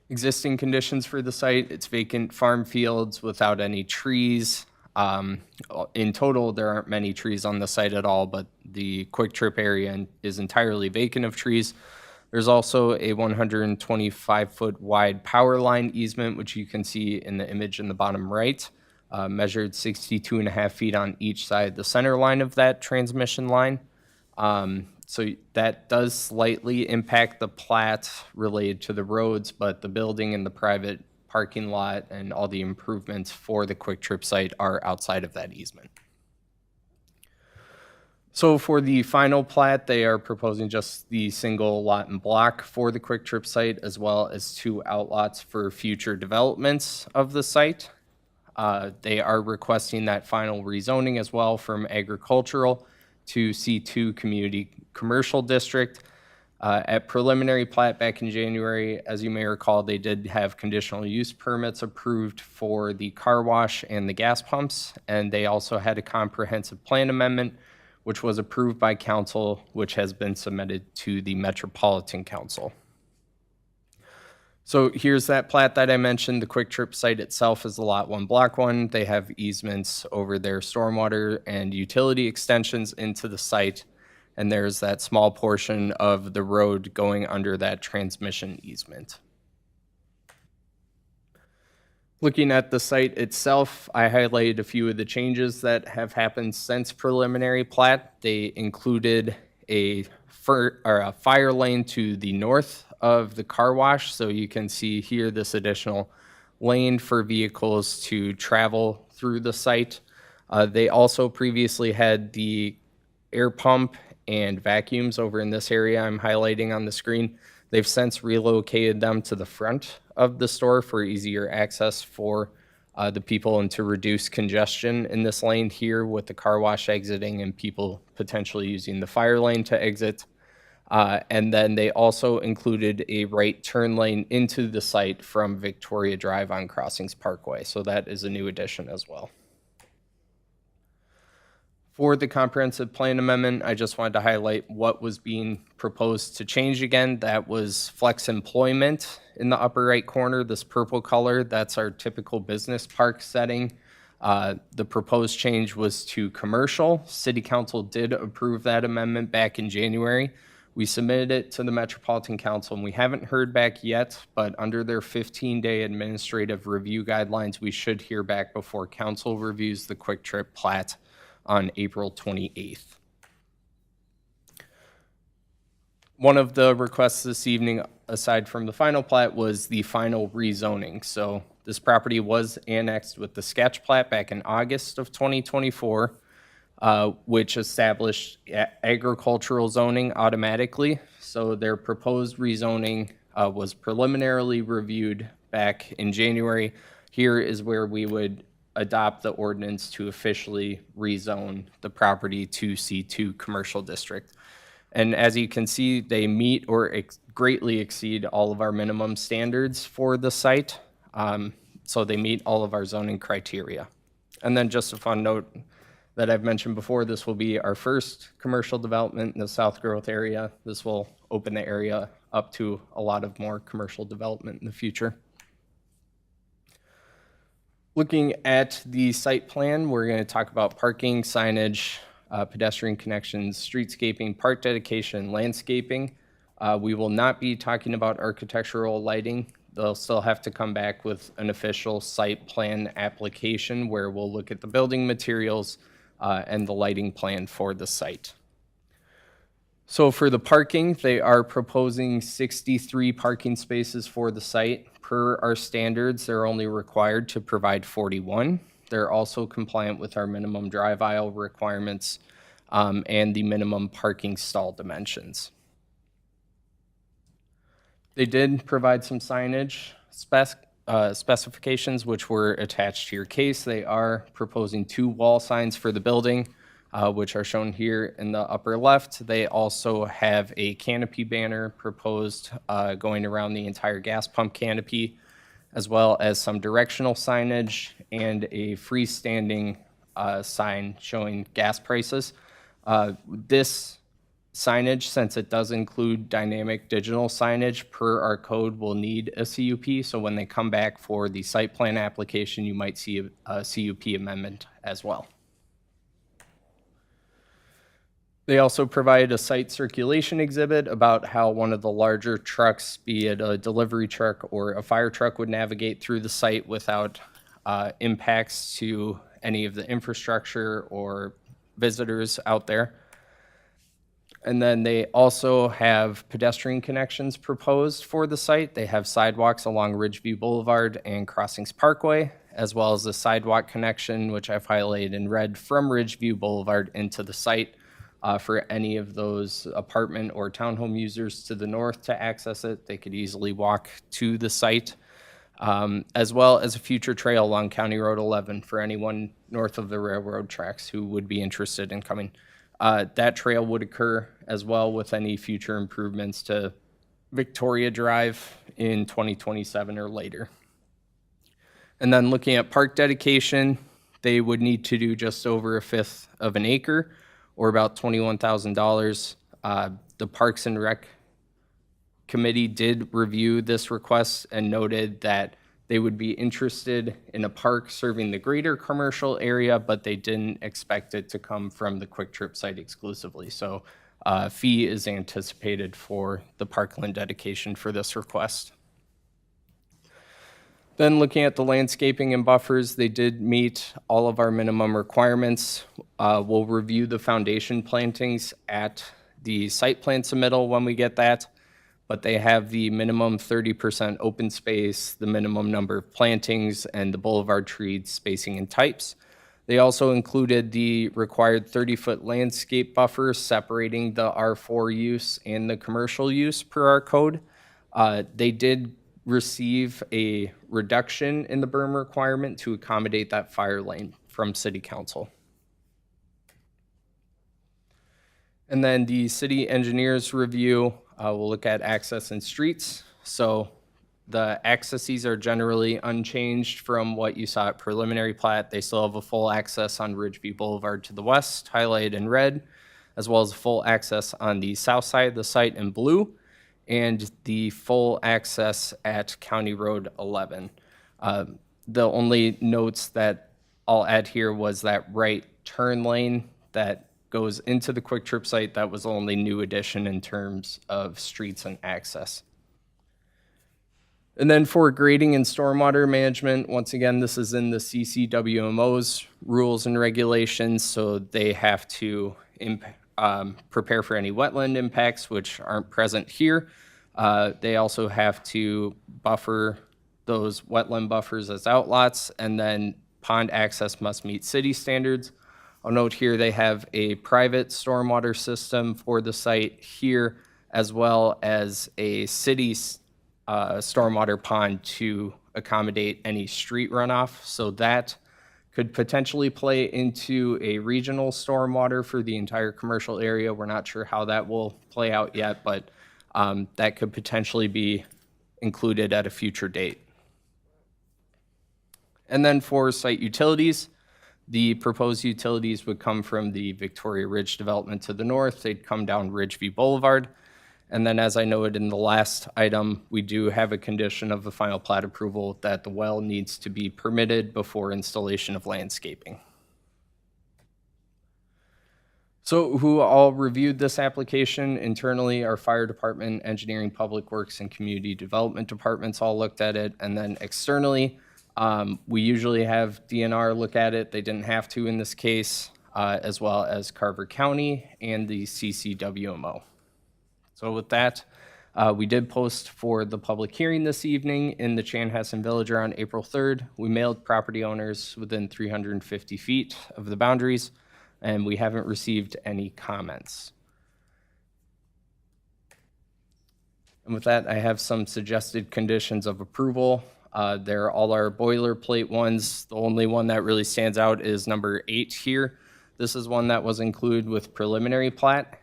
Existing conditions for the site, it's vacant farm fields without any trees. In total, there aren't many trees on the site at all, but the Kwik Trip area is entirely vacant of trees. There's also a 125-foot wide power line easement, which you can see in the image in the bottom right, measured 62.5 feet on each side, the center line of that transmission line. So that does slightly impact the plat related to the roads, but the building and the private parking lot and all the improvements for the Kwik Trip site are outside of that easement. So for the final plat, they are proposing just the single lot and block for the Kwik Trip site, as well as 2 outlots for future developments of the site. They are requesting that final rezoning as well from agricultural to C2 community commercial district. At preliminary plat back in January, as you may recall, they did have conditional use permits approved for the car wash and the gas pumps, and they also had a comprehensive plan amendment, which was approved by council, which has been submitted to the Metropolitan Council. So here's that plat that I mentioned. The Kwik Trip site itself is the Lot 1, Block 1. They have easements over their stormwater and utility extensions into the site, and there's that small portion of the road going under that transmission easement. Looking at the site itself, I highlighted a few of the changes that have happened since preliminary plat. They included a fire lane to the north of the car wash, so you can see here this additional lane for vehicles to travel through the site. They also previously had the air pump and vacuums over in this area I'm highlighting on the screen. They've since relocated them to the front of the store for easier access for the people and to reduce congestion in this lane here with the car wash exiting and people potentially using the fire lane to exit. And then they also included a right turn lane into the site from Victoria Drive on Crossings Parkway. So that is a new addition as well. For the comprehensive plan amendment, I just wanted to highlight what was being proposed to change again. That was flex employment in the upper right corner, this purple color. That's our typical business park setting. The proposed change was to commercial. City Council did approve that amendment back in January. We submitted it to the Metropolitan Council, and we haven't heard back yet, but under their 15-day administrative review guidelines, we should hear back before council reviews the Kwik Trip plat on April 28th. One of the requests this evening, aside from the final plat, was the final rezoning. So this property was annexed with the sketch plat back in August of 2024, which established agricultural zoning automatically. So their proposed rezoning was preliminarily reviewed back in January. Here is where we would adopt the ordinance to officially rezone the property to C2 Commercial District. And as you can see, they meet or greatly exceed all of our minimum standards for the site. So they meet all of our zoning criteria. And then just a fun note that I've mentioned before, this will be our first commercial development in the South Growth area. This will open the area up to a lot of more commercial development in the future. Looking at the site plan, we're going to talk about parking, signage, pedestrian connections, streetscaping, park dedication, landscaping. We will not be talking about architectural lighting. They'll still have to come back with an official site plan application where we'll look at the building materials and the lighting plan for the site. So for the parking, they are proposing 63 parking spaces for the site. Per our standards, they're only required to provide 41. They're also compliant with our minimum drive aisle requirements and the minimum parking stall dimensions. They did provide some signage specifications which were attached to your case. They are proposing 2 wall signs for the building, which are shown here in the upper left. They also have a canopy banner proposed going around the entire gas pump canopy, as well as some directional signage and a freestanding sign showing gas prices. This signage, since it does include dynamic digital signage per our code, will need a CUP. So when they come back for the site plan application, you might see a CUP amendment as well. They also provide a site circulation exhibit about how one of the larger trucks, be it a delivery truck or a fire truck, would navigate through the site without impacts to any of the infrastructure or visitors out there. And then they also have pedestrian connections proposed for the site. They have sidewalks along Ridgeview Boulevard and Crossings Parkway, as well as a sidewalk connection, which I've highlighted in red, from Ridgeview Boulevard into the site. For any of those apartment or townhome users to the north to access it, they could easily walk to the site, as well as a future trail along County Road 11 for anyone north of the railroad tracks who would be interested in coming. That trail would occur as well with any future improvements to Victoria Drive in 2027 or later. And then looking at park dedication, they would need to do just over 1/5 of an acre, or about $21,000. The Parks and Rec Committee did review this request and noted that they would be interested in a park serving the greater commercial area, but they didn't expect it to come from the Kwik Trip site exclusively. So a fee is anticipated for the parkland dedication for this request. Then looking at the landscaping and buffers, they did meet all of our minimum requirements. We'll review the foundation plantings at the site plan submittal when we get that, but they have the minimum 30% open space, the minimum number of plantings, and the boulevard tree spacing and types. They also included the required 30-foot landscape buffer separating the R4 use and the commercial use per our code. They did receive a reduction in the berm requirement to accommodate that fire lane from City Council. And then the city engineer's review will look at access and streets. So The accesses are generally unchanged from what you saw at preliminary plat. They still have a full access on Ridgeview Boulevard to the west, highlighted in red, as well as full access on the south side of the site in blue, and the full access at County Road 11. The only notes that I'll add here was that right turn lane that goes into the Kwik Trip site. That was the only new addition in terms of streets and access. And then for grading and stormwater management, once again, this is in the CCWMO's rules and regulations, so they have to prepare for any wetland impacts, which aren't present here. They also have to buffer those wetland buffers as outlots, and then pond access must meet city standards. I'll note here they have a private stormwater system for the site here, as well as a city stormwater pond to accommodate any street runoff. So that could potentially play into a regional stormwater for the entire commercial area. We're not sure how that will play out yet, but that could potentially be included at a future date. And then for site utilities, the proposed utilities would come from the Victoria Ridge development to the north. They'd come down Ridgeview Boulevard. And then, as I noted in the last item, we do have a condition of the final plat approval that the well needs to be permitted before installation of landscaping. So who all reviewed this application internally? Our fire department, engineering, public works, and community development departments all looked at it. And then externally, we usually have DNR look at it. They didn't have to in this case, as well as Carver County and the CCWMO. So with that, we did post for the public hearing this evening in the Chanhassen Villager on April 3rd. We mailed property owners within 350 feet of the boundaries, and we haven't received any comments. And with that, I have some suggested conditions of approval. They're all our boilerplate ones. The only one that really stands out is number 8 here. This is one that was included with preliminary plat.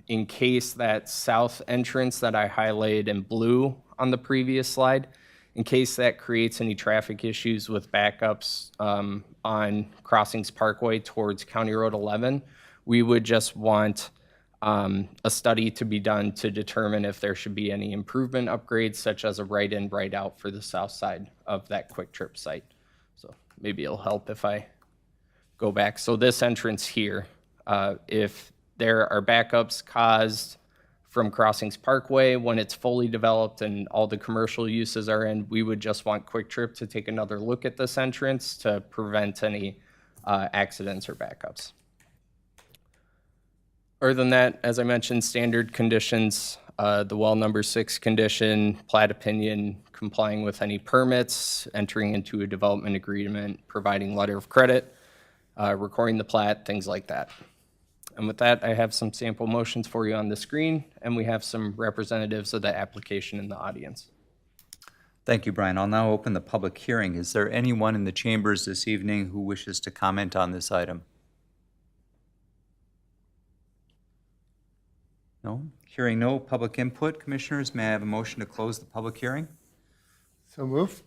In case that south entrance that I highlighted in blue on the previous slide, in case that creates any traffic issues with backups on Crossings Parkway towards County Road 11, we would just want a study to be done to determine if there should be any improvement upgrades, such as a right in, right out for the south side of that Kwik Trip site. So maybe it'll help if I go back. So this entrance here, if there are backups caused from Crossings Parkway when it's fully developed and all the commercial uses are in, we would just want Kwik Trip to take another look at this entrance to prevent any accidents or backups. Other than that, as I mentioned, standard conditions, the well number 6 condition, plat opinion, complying with any permits, entering into a development agreement, providing letter of credit, recording the plat, things like that. And with that, I have some sample motions for you on the screen, and we have some representatives of the application in the audience. Thank you, Brian. I'll now open the public hearing. Is there anyone in the chambers this evening who wishes to comment on this item? No? Hearing no public input, commissioners, may I have a motion to close the public hearing? So move.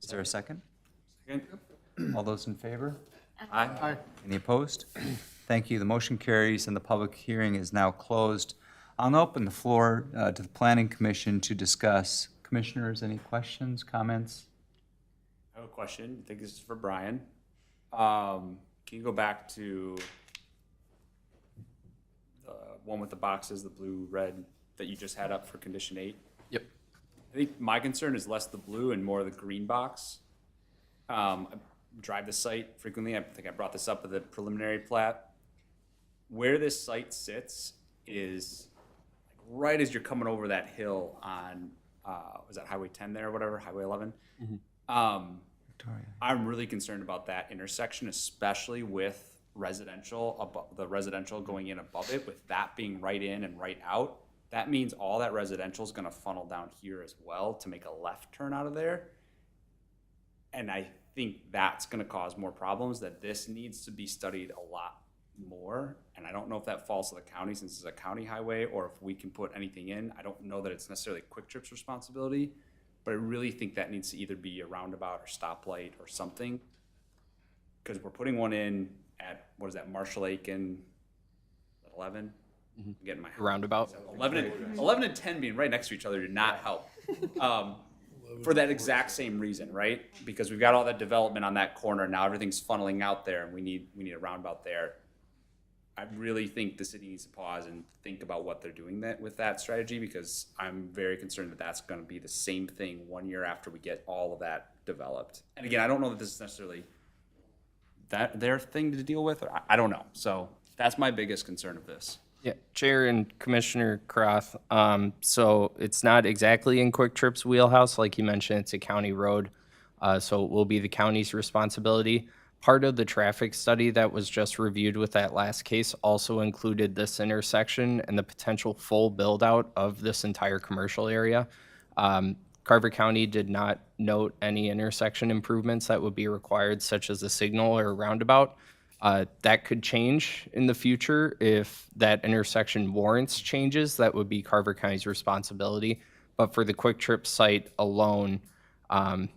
Is there a second? Second. All those in favor? Aye. Any opposed? Thank you. The motion carries and the public hearing is now closed. I'll now open the floor to the Planning Commission to discuss. Commissioners, any questions, comments? I have a question. I think this is for Brian. Can you go back to the one with the boxes, the blue, red, that you just had up for condition 8? Yep. I think my concern is less the blue and more the green box. I drive the site frequently. I think I brought this up at the preliminary plat. Where this site sits is right as you're coming over that hill on, was that Highway 10 there or whatever, Highway 11? Victoria. I'm really concerned about that intersection, especially with residential, the residential going in above it, with that being right in and right out. That means all that residential is gonna funnel down here as well to make a left turn out of there. And I think that's gonna cause more problems, that this needs to be studied a lot more. And I don't know if that falls to the county since it's a county highway, or if we can put anything in. I don't know that it's necessarily Kwik Trip's responsibility, but I really think that needs to either be a roundabout or stoplight or something. Because we're putting one in at, what is that, Marshall Lake and 11? I'm getting my Roundabout. 11 and 10 being right next to each other did not help. For that exact same reason, right? Because we've got all that development on that corner, now everything's funneling out there, and we need a roundabout there. I really think the city needs to pause and think about what they're doing with that strategy, because I'm very concerned that that's gonna be the same thing 1 year after we get all of that developed. And again, I don't know that this is necessarily their thing to deal with, or I don't know. So that's my biggest concern of this. Yeah, Chair and Commissioner Croth, so it's not exactly in Kwik Trip's wheelhouse. Like you mentioned, it's a county road, so it will be the county's responsibility. Part of the traffic study that was just reviewed with that last case also included this intersection and the potential full build-out of this entire commercial area. Carver County did not note any intersection improvements that would be required, such as a signal or a roundabout. That could change in the future if that intersection warrants changes. That would be Carver County's responsibility. But for the Kwik Trip site alone,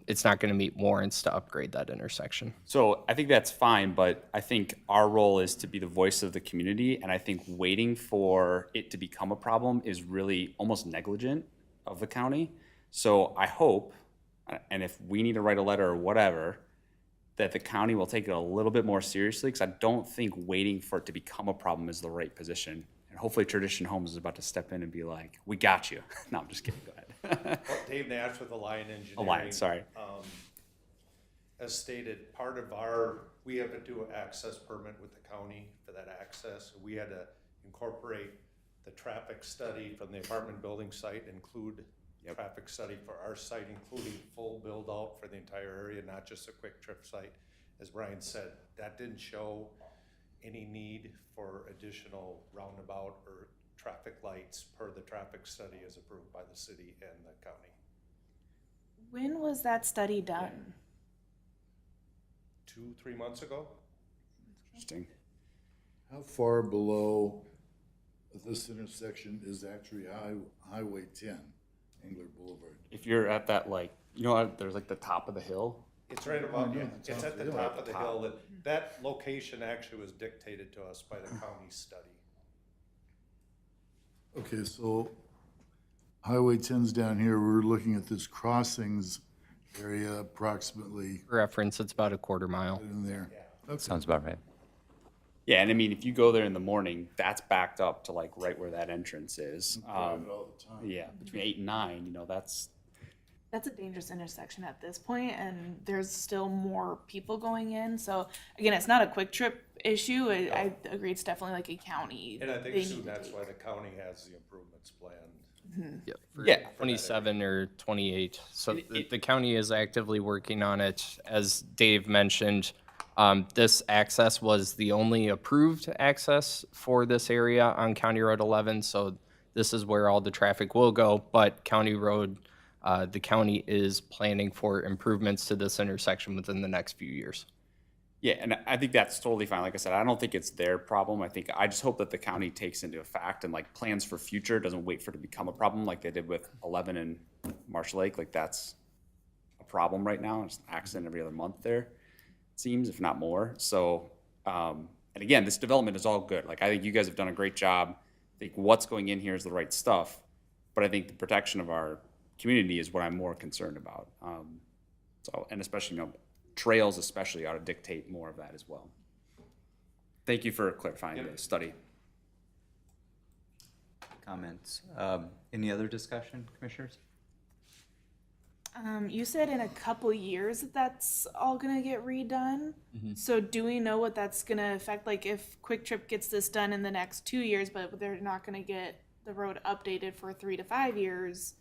it's not going to meet warrants to upgrade that intersection. So I think that's fine, but I think our role is to be the voice of the community, and I think waiting for it to become a problem is really almost negligent of the county. So I hope, and if we need to write a letter or whatever, that the county will take it a little bit more seriously, because I don't think waiting for it to become a problem is the right position. And hopefully Tradition Homes is about to step in and be like, we got you. No, I'm just kidding, go ahead. Well, Dave Nash with Alliant Engineering. Alliant, sorry. As stated, part of we have to do an access permit with the county for that access. We had to incorporate the traffic study from the apartment building site, include traffic study for our site, including full build out for the entire area, not just a Kwik Trip site. As Brian said, that didn't show any need for additional roundabout or traffic lights per the traffic study as approved by the city and the county. When was that study done? 2-3 months ago. Interesting. How far below this intersection is actually Highway 10, Engler Boulevard? If you're at that, like, you know, there's like the top of the hill. It's right about, yeah, it's at the top of the hill. That location actually was dictated to us by the county study. Okay, so Highway 10's down here, we're looking at this crossings area approximately For reference, it's about a quarter mile. in there. Sounds about right. Yeah, and I mean, if you go there in the morning, that's backed up to like right where that entrance is. Drive it all the time. Yeah, between 8 and 9, you know, that's That's a dangerous intersection at this point, and there's still more people going in. So again, it's not a Kwik Trip issue. I agree, it's definitely like a county. And I think they soon need to that's take. why the county has the improvements planned. Yep, for Yeah. 27 or 28. So the county is actively working on it. As Dave mentioned, this access was the only approved access for this area on County Road 11. So this is where all the traffic will go, but County Road, the county is planning for improvements to this intersection within the next few years. Yeah, and I think that's totally fine. Like I said, I don't think it's their problem. I just hope that the county takes into effect and like plans for future, doesn't wait for it to become a problem like they did with 11 and Marshall Lake. Like that's a problem right now. It's an accident every other month there, it seems, if not more. So, and again, this development is all good. Like I think you guys have done a great job. I think what's going in here is the right stuff, but I think the protection of our community is what I'm more concerned about. So, and especially, you know, trails especially ought to dictate more of that as well. Thank you for clarifying the study. Comments. Any other discussion, commissioners? You said in a couple years that's all gonna get redone. So do we know what that's gonna affect? Like if Kwik Trip gets this done in the next 2 years, but they're not gonna get the road updated for 3 to 5 years,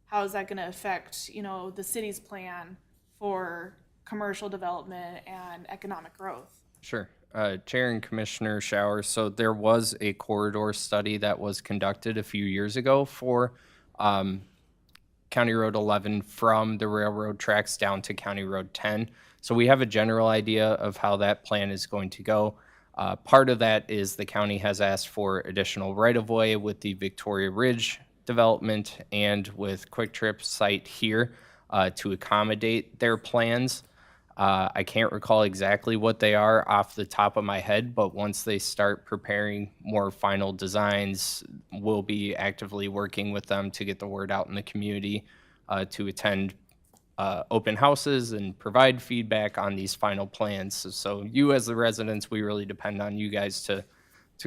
how is that gonna affect, you know, the city's plan for commercial development and economic growth? Sure. Chair and Commissioner Shower, so there was a corridor study that was conducted a few years ago for County Road 11 from the railroad tracks down to County Road 10. So we have a general idea of how that plan is going to go. Part of that is the county has asked for additional right-of-way with the Victoria Ridge development and with Kwik Trip site here. to accommodate their plans. I can't recall exactly what they are off the top of my head, but once they start preparing more final designs, we'll be actively working with them to get the word out in the community, to attend open houses and provide feedback on these final plans. So you as the residents, we really depend on you guys to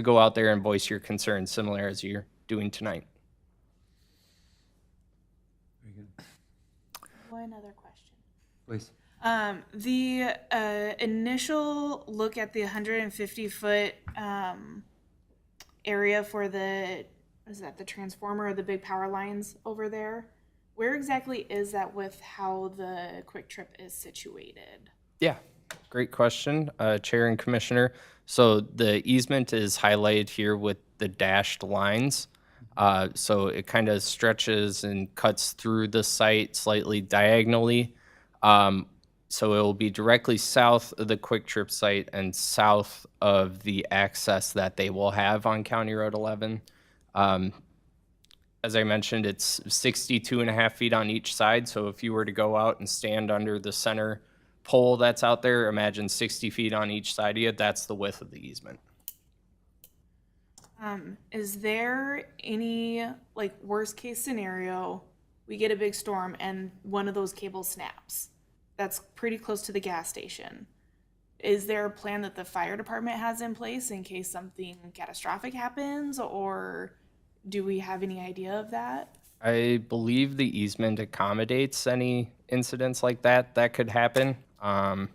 go out there and voice your concerns, similar as you're doing tonight. One other question. Please. The initial look at the 150-foot area for the, is that the transformer or the big power lines over there? Where exactly is that with how the Kwik Trip is situated? Yeah, great question, Chair and Commissioner. So the easement is highlighted here with the dashed lines. So it kind of stretches and cuts through the site slightly diagonally. So it will be directly south of the Kwik Trip site and south of the access that they will have on County Road 11. As I mentioned, it's 62.5 feet on each side. So if you were to go out and stand under the center pole that's out there, imagine 60 feet on each side of you. That's the width of the easement. Is there any, like, worst case scenario, we get a big storm and one of those cables snaps? That's pretty close to the gas station. Is there a plan that the fire department has in place in case something catastrophic happens, or do we have any idea of that? I believe the easement accommodates any incidents like that that could happen. I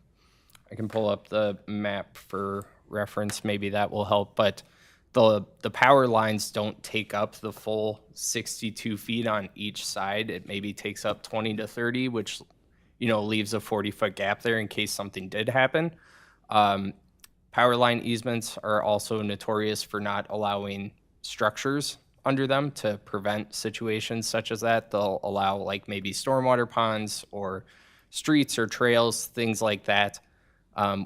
can pull up the map for reference. Maybe that will help. But the power lines don't take up the full 62 feet on each side. It maybe takes up 20 to 30, which, you know, leaves a 40-foot gap there in case something did happen. Power line easements are also notorious for not allowing structures under them to prevent situations such as that. They'll allow, like, maybe stormwater ponds or streets or trails, things like that,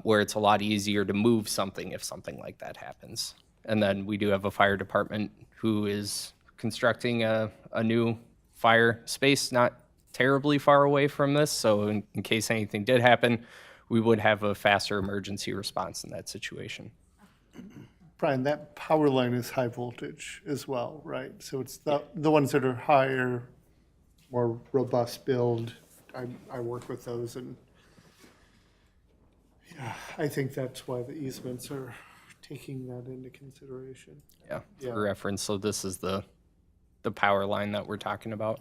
where it's a lot easier to move something if something like that happens. And then we do have a fire department who is constructing a new fire space not terribly far away from this. So in case anything did happen, we would have a faster emergency response in that situation. Brian, that power line is high voltage as well, right? So it's the ones that are higher, more robust build. I work with those, and yeah, I think that's why the easements are taking that into consideration. Yeah, Yeah. for reference. So this is the power line that we're talking about.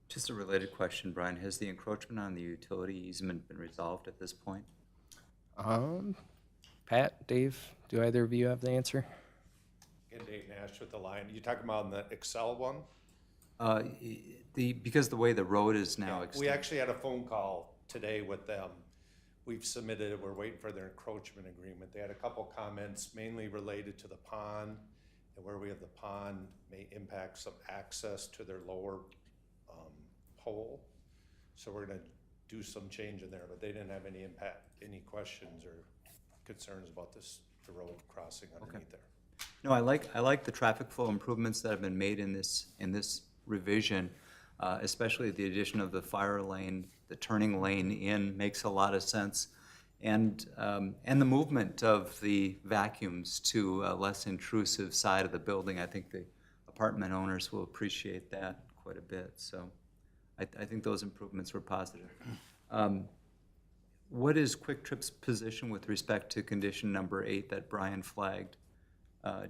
Just a related question, Brian. Has the encroachment on the utility easement been resolved at this point? Pat, Dave, do either of you have the answer? And Dave Nash with the line. You talking about on the Excel one? Because the way the road is now We extended. actually had a phone call today with them. We've submitted it, we're waiting for their encroachment agreement. They had a couple comments mainly related to the pond, and where we have the pond may impact some access to their lower pole. So we're gonna do some change in there, but they didn't have any impact, any questions or concerns about the road crossing underneath there. No, I like the traffic flow improvements that have been made in this revision, especially the addition of the fire lane, the turning lane in makes a lot of sense. And the movement of the vacuums to a less intrusive side of the building. I think the apartment owners will appreciate that quite a bit. So I think those improvements were positive. What is Kwik Trip's position with respect to condition number 8 that Brian flagged?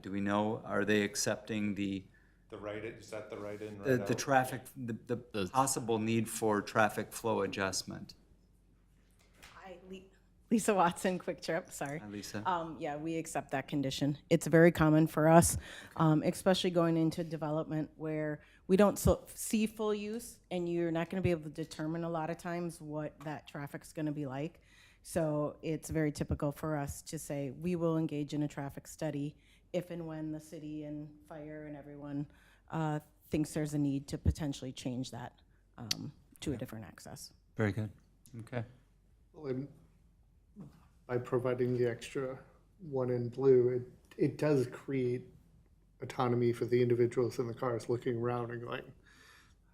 Do we know, are they accepting the Is that the write-in, right the out? traffic, the possible need for traffic flow adjustment? Hi, Lisa Watson, Kwik Trip, sorry. Hi, Lisa. Yeah, we accept that condition. It's very common for us, especially going into development where we don't see full use, and you're not gonna be able to determine a lot of times what that traffic's gonna be like. So it's very typical for us to say, we will engage in a traffic study if and when the city and fire and everyone thinks there's a need to potentially change that to a different access. Very good. Okay. Well, and by providing the extra one in blue, it does create autonomy for the individuals in the cars looking around and going,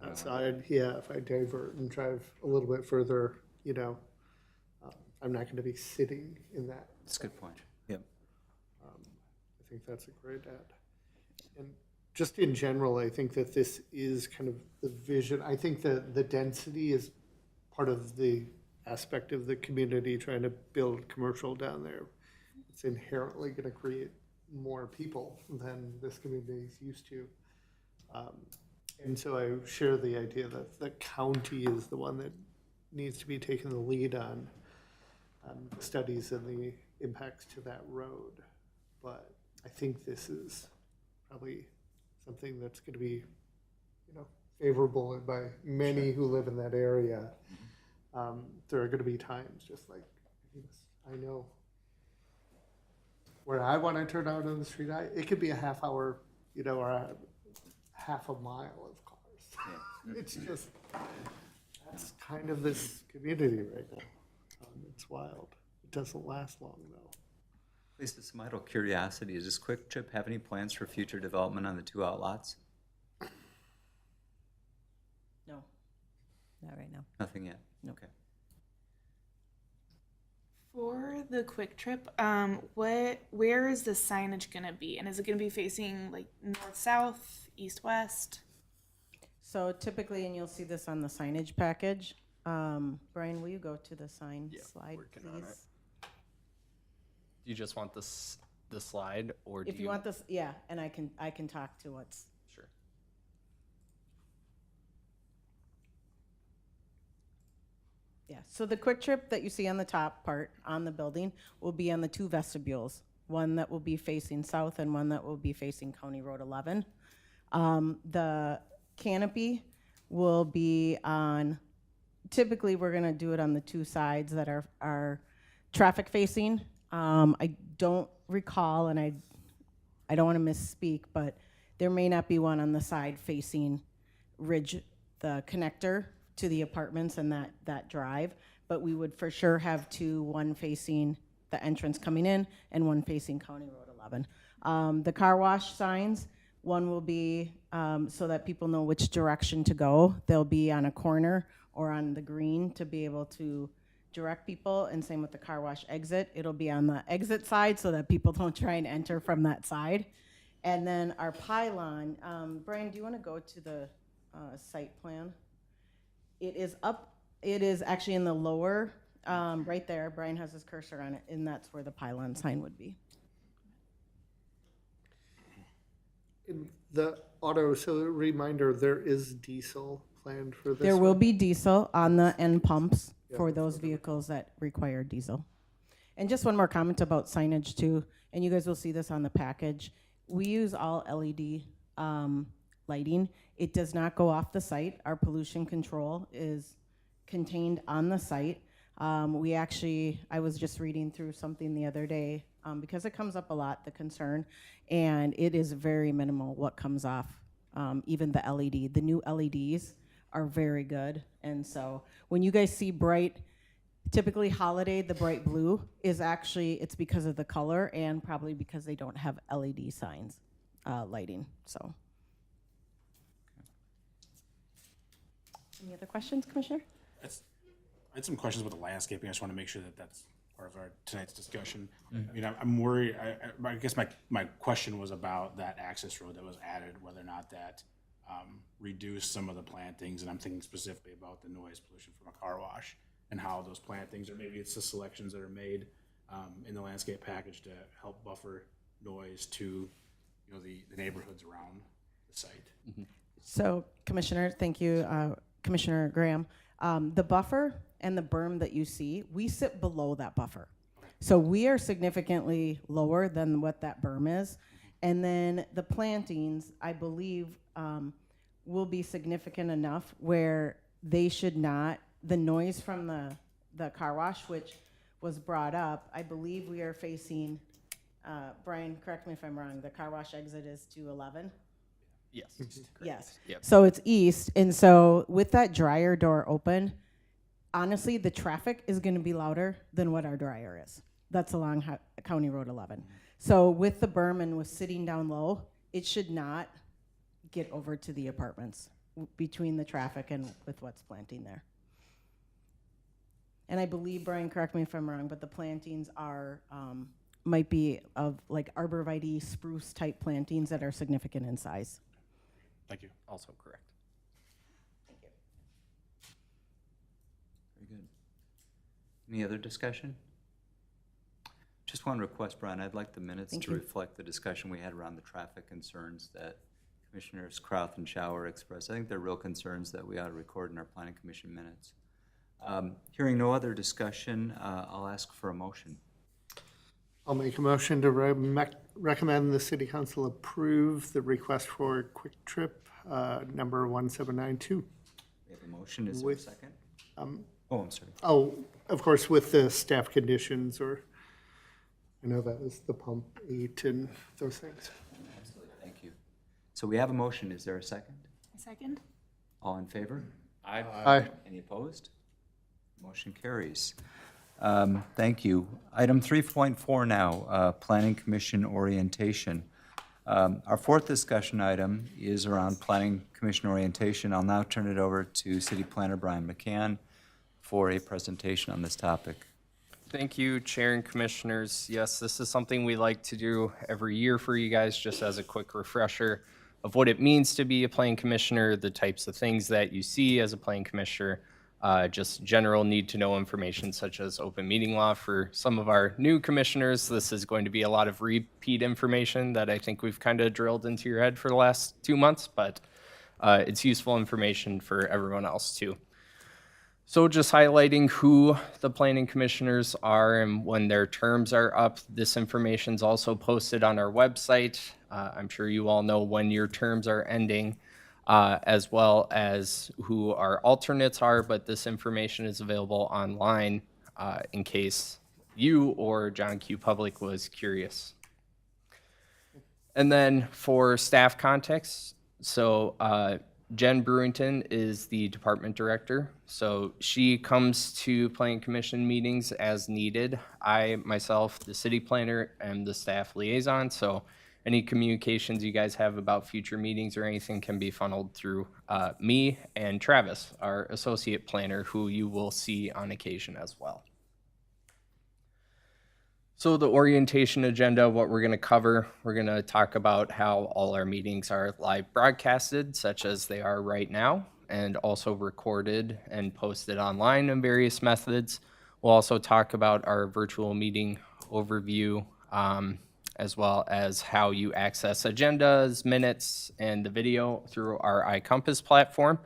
outside, yeah, if I divert and drive a little bit further, I'm not going to be sitting in that. That's a good point. Yep. I think that's a great add. And just in general, I think that this is kind of the vision. I think that the density is part of the aspect of the community trying to build commercial down there. It's inherently going to create more people than this community is used to. And so I share the idea that the county is the one that needs to be taking the lead on studies and the impacts to that road. But I think this is probably something that's going to be, favorable by many who live in that area. There are going to be times, just like I know where I want to turn out on the street, it could be a half hour, or a half a mile of cars. It's just, that's kind of this community right now. It's wild. It doesn't last long, though. Lisa, some idle curiosity, does Kwik Trip have any plans for future development on the 2 outlots? No, not right now. Nothing yet? No. Okay. For the Kwik Trip, where is the signage gonna be? And is it gonna be facing like north, south, east, west? So typically, and you'll see this on the signage package, Brian, will you go to the sign slide, please? Do you just want the slide, or do If you want this, yeah, and I can talk to what's. Sure. Yeah, so the Kwik Trip that you see on the top part on the building will be on the 2 vestibules, one that will be facing south and one that will be facing County Road 11. The canopy will be on, typically we're gonna do it on the 2 sides that are traffic facing. I don't recall, and I don't wanna misspeak, but there may not be one on the side facing Ridge, the connector to the apartments and that drive, but we would for sure have 2, one facing the entrance coming in and one facing County Road 11. The car wash signs, one will be so that people know which direction to go. They'll be on a corner or on the green to be able to direct people, and same with the car wash exit. It'll be on the exit side so that people don't try and enter from that side. And then our pylon, Brian, do you want to go to the site plan? It is up, it is actually in the lower, right there. Brian has his cursor on it, and that's where the pylon sign would be. In the auto, so a reminder, there is diesel planned for this There will one? be diesel on the end pumps for those vehicles that require diesel. And just one more comment about signage too, and you guys will see this on the package. We use all LED lighting. It does not go off the site. Our pollution control is contained on the site. I was just reading through something the other day, because it comes up a lot, the concern, and it is very minimal what comes off, even the LED. The new LEDs are very good, and so when you guys see bright, typically holiday, the bright blue is actually, it's because of the color and probably because they don't have LED signs, lighting, so. Any other questions, Commissioner? I had some questions about the landscaping. I just want to make sure that that's part of our tonight's discussion. I mean, I'm worried. I guess my question was about that access road that was added, whether or not that reduced some of the plantings, and I'm thinking specifically about the noise pollution from a car wash and how those plantings, or maybe it's the selections that are made in the landscape package to help buffer noise to the neighborhoods around the site. So, Commissioner, thank you, Commissioner Graham. The buffer and the berm that you see, we sit below that buffer. So we are significantly lower than what that berm is. And then the plantings, I believe, will be significant enough where they should not, the noise from the car wash, which was brought up, I believe we are facing, Brian, correct me if I'm wrong, the car wash exit is 211? Yes. Yes. Yep. So it's east, and so with that dryer door open, honestly, the traffic is going to be louder than what our dryer is. That's along County Road 11. So with the berm and with sitting down low, it should not get over to the apartments. between the traffic and with what's planting there. And I believe, Brian, correct me if I'm wrong, but the plantings are, might be of like arborvitae, spruce type plantings that are significant in size. Thank you. Also correct. Very good. Any other discussion? Just one request, Brian. I'd like the minutes Thank to you. reflect the discussion we had around the traffic concerns that Commissioners Kraut and Schauer expressed. I think they're real concerns that we ought to record in our planning commission minutes. Hearing no other discussion, I'll ask for a motion. I'll make a motion to recommend the city council approve the request for Kwik Trip number 1792. We have a motion. Is there a With, second? Oh, I'm sorry. Oh, of course, with the staff conditions, or I know that was the pump 8 and those things. Absolutely. Thank you. So we have a motion. Is there a second? A second? All in favor? Aye. Any opposed? Motion carries. Thank you. Item 3.4 now, Planning Commission orientation. Our fourth discussion item is around Planning Commission orientation. I'll now turn it over to City Planner Brian McCann for a presentation on this topic. Thank you, Chair and Commissioners. Yes, this is something we like to do every year for you guys, just as a quick refresher of what it means to be a planning commissioner, the types of things that you see as a planning commissioner, just general need-to-know information such as open meeting law. For some of our new commissioners, this is going to be a lot of repeat information that I think we've kind of drilled into your head for the last 2 months, but it's useful information for everyone else too. So just highlighting who the planning commissioners are and when their terms are up. This information is also posted on our website. I'm sure you all know when your terms are ending, as well as who our alternates are, but this information is available online in case you or John Q. Public was curious. And then for staff context, so Jen Brewington is the department director, so she comes to planning commission meetings as needed. I, myself, the city planner, am the staff liaison, so any communications you guys have about future meetings or anything can be funneled through me and Travis, our associate planner, who you will see on occasion as well. So the orientation agenda, what we're going to cover, we're going to talk about how all our meetings are live broadcasted, such as they are right now, and also recorded and posted online in various methods. We'll also talk about our virtual meeting overview, as well as how you access agendas, minutes, and the video through our iCompass platform.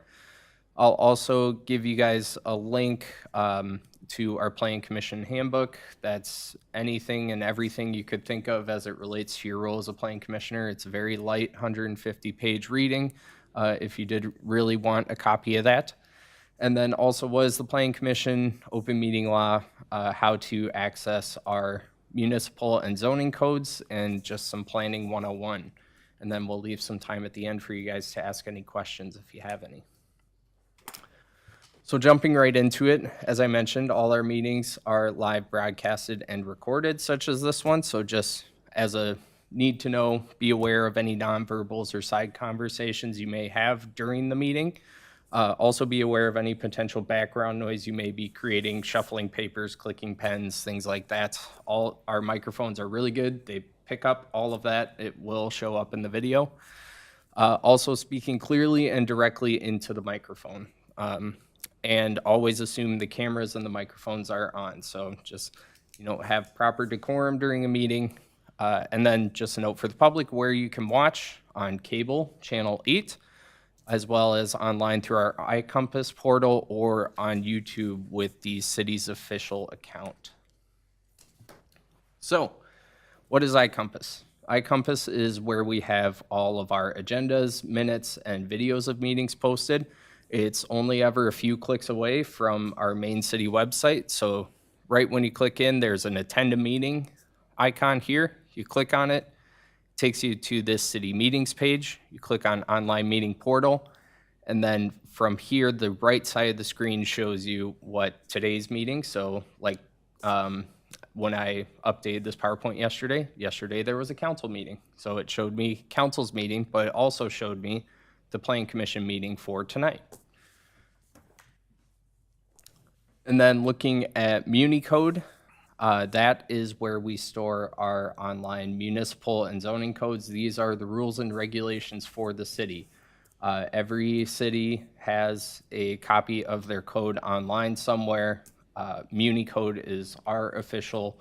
I'll also give you guys a link to our Planning Commission handbook. That's anything and everything you could think of as it relates to your role as a planning commissioner. It's a very light 150-page reading if you did really want a copy of that. And then also, what is the Planning Commission, open meeting law, how to access our municipal and zoning codes, and just some planning 101. And then we'll leave some time at the end for you guys to ask any questions if you have any. So jumping right into it, as I mentioned, all our meetings are live broadcasted and recorded, such as this one. So just as a need to know, be aware of any nonverbals or side conversations you may have during the meeting. Also be aware of any potential background noise you may be creating, shuffling papers, clicking pens, things like that. All our microphones are really good. They pick up all of that. It will show up in the video. Also speaking clearly and directly into the microphone. And always assume the cameras and the microphones are on. So just, have proper decorum during a meeting. And then just a note for the public where you can watch on cable, channel 8, as well as online through our iCompass portal or on YouTube with the city's official account. So what is iCompass? iCompass is where we have all of our agendas, minutes, and videos of meetings posted. It's only ever a few clicks away from our main city website. So right when you click in, there's an attend a meeting icon here. You click on it, takes you to this city meetings page. You click on online meeting portal. And then from here, the right side of the screen shows you what today's meeting. So like when I updated this PowerPoint yesterday there was a council meeting. So it showed me council's meeting, but it also showed me the Plan Commission meeting for tonight. And then looking at MuniCode, that is where we store our online municipal and zoning codes. These are the rules and regulations for the city. Every city has a copy of their code online somewhere. MuniCode is our official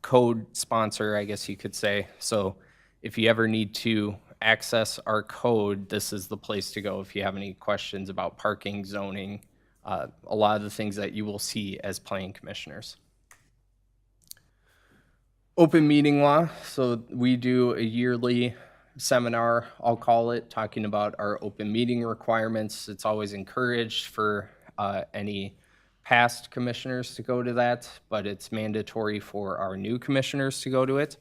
code sponsor, I guess you could say. So if you ever need to access our code, this is the place to go if you have any questions about parking, zoning, a lot of the things that you will see as planning commissioners. Open meeting law. So we do a yearly seminar, I'll call it, talking about our open meeting requirements. It's always encouraged for any past commissioners to go to that, but it's mandatory for our new commissioners to go to it.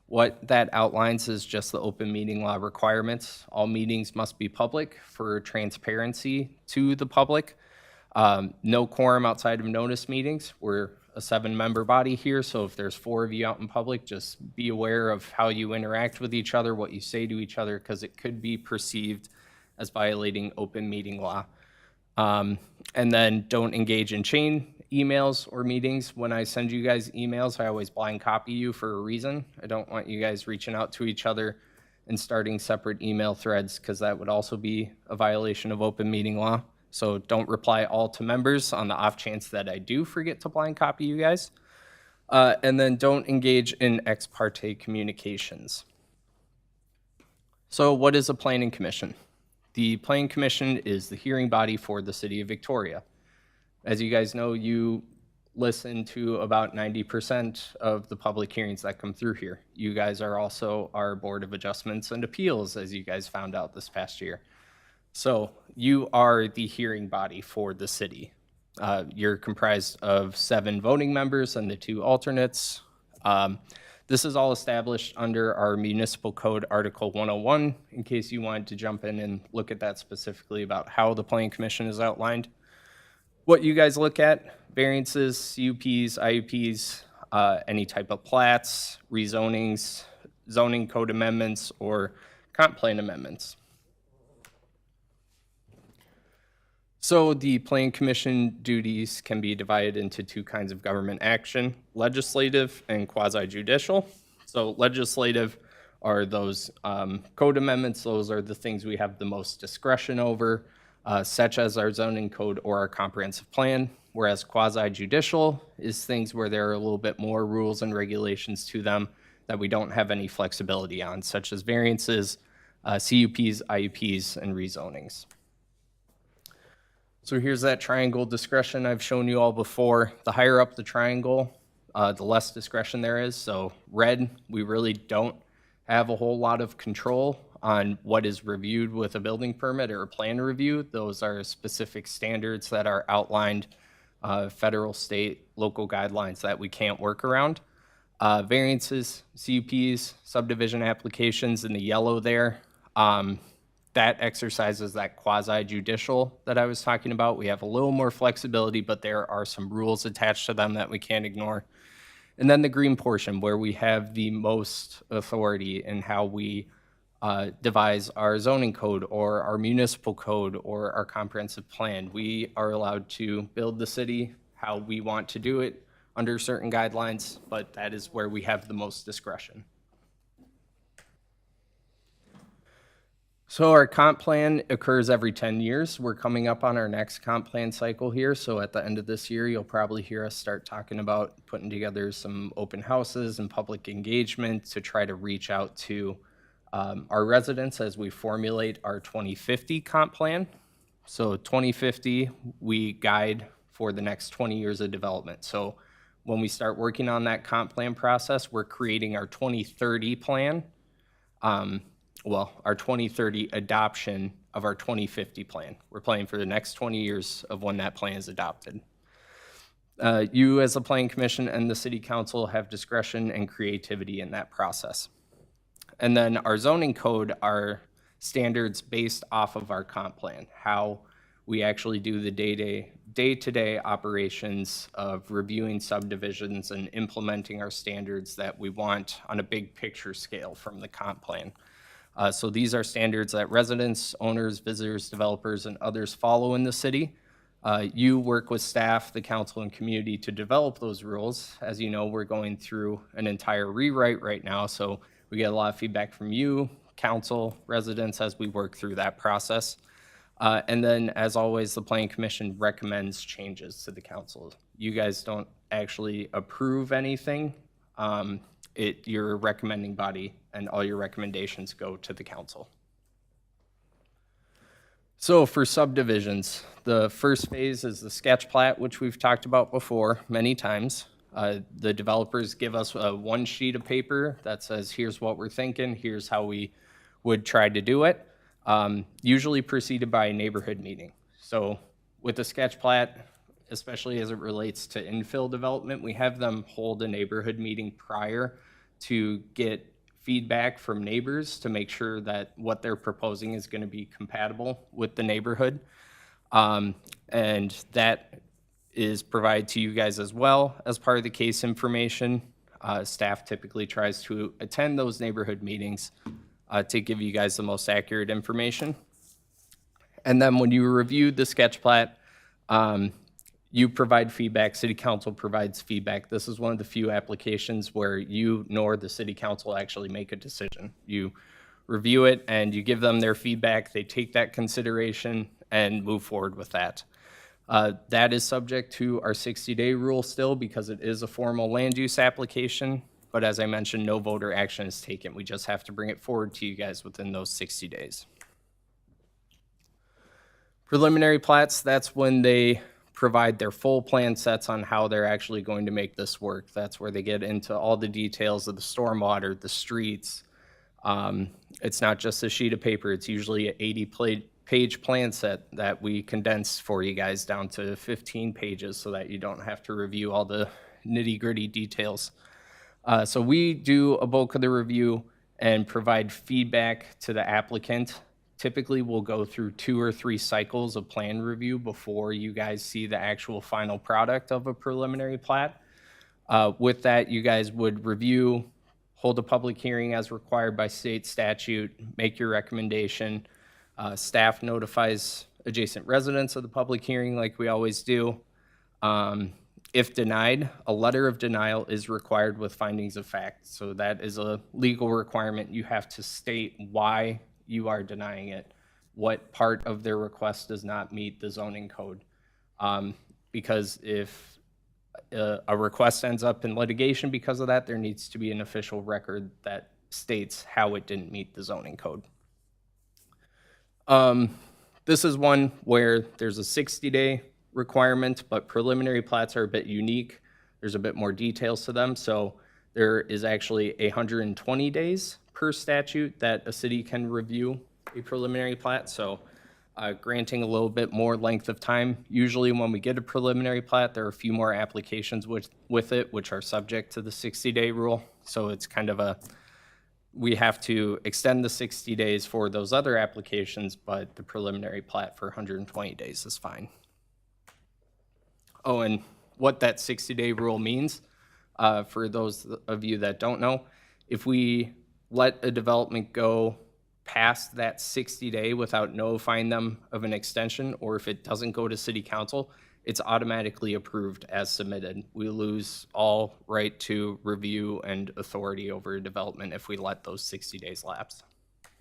What that outlines is just the open meeting law requirements. All meetings must be public for transparency to the public. No quorum outside of notice meetings. We're a 7-member body here, so if there's 4 of you out in public, just be aware of how you interact with each other, what you say to each other, because it could be perceived as violating open meeting law. And then don't engage in chain emails or meetings. When I send you guys emails, I always blind copy you for a reason. I don't want you guys reaching out to each other and starting separate email threads, because that would also be a violation of open meeting law. So don't reply all to members on the off chance that I do forget to blind copy you guys. And then don't engage in ex parte communications. So what is a planning commission? The Planning Commission is the hearing body for the city of Victoria. As you guys know, you listen to about 90% of the public hearings that come through here. You guys are also our Board of Adjustments and Appeals, as you guys found out this past year. So you are the hearing body for the city. You're comprised of 7 voting members and the 2 alternates. This is all established under our Municipal Code Article 101, in case you wanted to jump in and look at that specifically about how the Planning Commission is outlined. What you guys look at, variances, CUPs, IUPs, any type of plats, rezonings, zoning code amendments, or comp plan amendments. So the Planning Commission duties can be divided into 2 kinds of government action, legislative and quasi-judicial. So legislative are those code amendments. Those are the things we have the most discretion over, such as our zoning code or our comprehensive plan, whereas quasi-judicial is things where there are a little bit more rules and regulations to them that we don't have any flexibility on, such as variances, CUPs, IUPs, and rezonings. So here's that triangle discretion I've shown you all before. The higher up the triangle, the less discretion there is. So red, we really don't have a whole lot of control on what is reviewed with a building permit or a plan review. Those are specific standards that are outlined, federal, state, local guidelines that we can't work around. Variances, CUPs, subdivision applications in the yellow there. That exercises that quasi-judicial that I was talking about. We have a little more flexibility, but there are some rules attached to them that we can't ignore. And then the green portion, where we have the most authority in how we devise our zoning code or our municipal code or our comprehensive plan. We are allowed to build the city how we want to do it under certain guidelines, but that is where we have the most discretion. So our comp plan occurs every 10 years. We're coming up on our next comp plan cycle here. So at the end of this year, you'll probably hear us start talking about putting together some open houses and public engagement to try to reach out to our residents as we formulate our 2050 comp plan. So 2050, we guide for the next 20 years of development. So when we start working on that comp plan process, we're creating our 2030 plan. Our 2030 adoption of our 2050 plan. We're planning for the next 20 years of when that plan is adopted. You as the Planning Commission and the City Council have discretion and creativity in that process. And then our zoning code are standards based off of our comp plan, how we actually do the day-to-day operations of reviewing subdivisions and implementing our standards that we want on a big picture scale from the comp plan. So these are standards that residents, owners, visitors, developers, and others follow in the city. You work with staff, the council, and community to develop those rules. As you know, we're going through an entire rewrite right now, so we get a lot of feedback from you, council, residents, as we work through that process. And then, as always, the Planning Commission recommends changes to the council. You guys don't actually approve anything. You're a recommending body, and all your recommendations go to the council. So for subdivisions, the first phase is the sketch plat, which we've talked about before many times. The developers give us one sheet of paper that says, here's what we're thinking, here's how we would try to do it, usually preceded by a neighborhood meeting. So with the sketch plat, especially as it relates to infill development, we have them hold a neighborhood meeting prior to get feedback from neighbors to make sure that what they're proposing is going to be compatible with the neighborhood. And that is provided to you guys as well as part of the case information. Staff typically tries to attend those neighborhood meetings to give you guys the most accurate information. And then when you review the sketch plat, you provide feedback, city council provides feedback. This is one of the few applications where you nor the city council actually make a decision. You review it and you give them their feedback, they take that consideration and move forward with that. That is subject to our 60-day rule still because it is a formal land use application, but as I mentioned, no voter action is taken. We just have to bring it forward to you guys within those 60 days. Preliminary plats, that's when they provide their full plan sets on how they're actually going to make this work. That's where they get into all the details of the stormwater, the streets. It's not just a sheet of paper. It's usually an 80-page plan set that we condense for you guys down to 15 pages so that you don't have to review all the nitty-gritty details. So we do a bulk of the review and provide feedback to the applicant. Typically, we'll go through 2 or 3 cycles of plan review before you guys see the actual final product of a preliminary plat. With that, you guys would review, hold a public hearing as required by state statute, make your recommendation. Staff notifies adjacent residents of the public hearing like we always do. If denied, a letter of denial is required with findings of fact. So that is a legal requirement. You have to state why you are denying it, what part of their request does not meet the zoning code. Because if a request ends up in litigation because of that, there needs to be an official record that states how it didn't meet the zoning code. This is one where there's a 60-day requirement, but preliminary plats are a bit unique. There's a bit more details to them. So there is actually 120 days per statute that a city can review a preliminary plat. So granting a little bit more length of time. Usually when we get a preliminary plat, there are a few more applications with it, which are subject to the 60-day rule. So it's kind of we have to extend the 60 days for those other applications, but the preliminary plat for 120 days is fine. Oh, and what that 60-day rule means, for those of you that don't know, if we let a development go past that 60-day without notifying them of an extension, or if it doesn't go to city council, it's automatically approved as submitted. We lose all right to review and authority over a development if we let those 60 days lapse.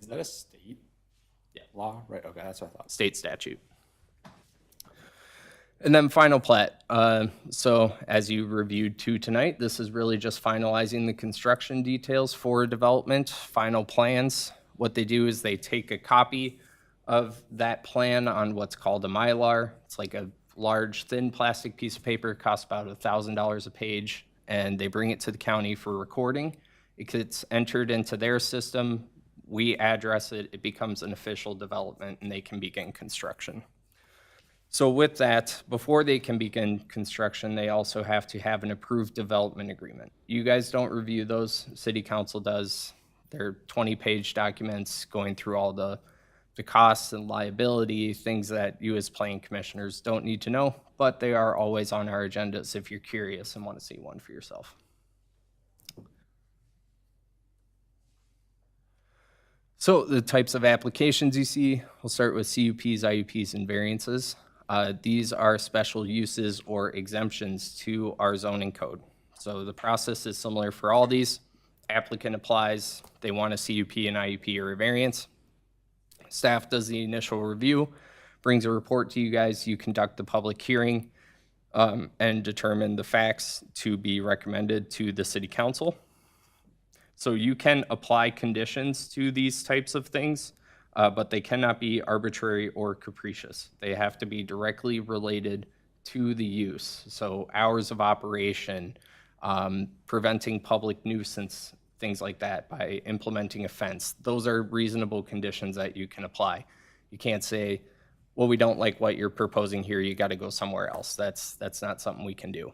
Is that a state law? Right, okay, that's what I thought. State statute. And then final plat. So as you reviewed tonight, this is really just finalizing the construction details for development, final plans. What they do is they take a copy of that plan on what's called a Mylar. It's like a large, thin plastic piece of paper, costs about $1,000 a page, and they bring it to the county for recording. It gets entered into their system. We address it. It becomes an official development, and they can begin construction. So with that, before they can begin construction, they also have to have an approved development agreement. You guys don't review those, city council does. They're 20-page documents going through all the costs and liability, things that you as planning commissioners don't need to know, but they are always on our agendas if you're curious and want to see one for yourself. So the types of applications you see, we'll start with CUPs, IUPs, and variances. These are special uses or exemptions to our zoning code. So the process is similar for all these. Applicant applies, they want a CUP, an IUP, or a variance. Staff does the initial review, brings a report to you guys, you conduct the public hearing, and determine the facts to be recommended to the city council. So you can apply conditions to these types of things, but they cannot be arbitrary or capricious. They have to be directly related to the use. So hours of operation, preventing public nuisance, things like that, by implementing a fence. Those are reasonable conditions that you can apply. You can't say, well, we don't like what you're proposing here, you gotta go somewhere else. That's not something we can do.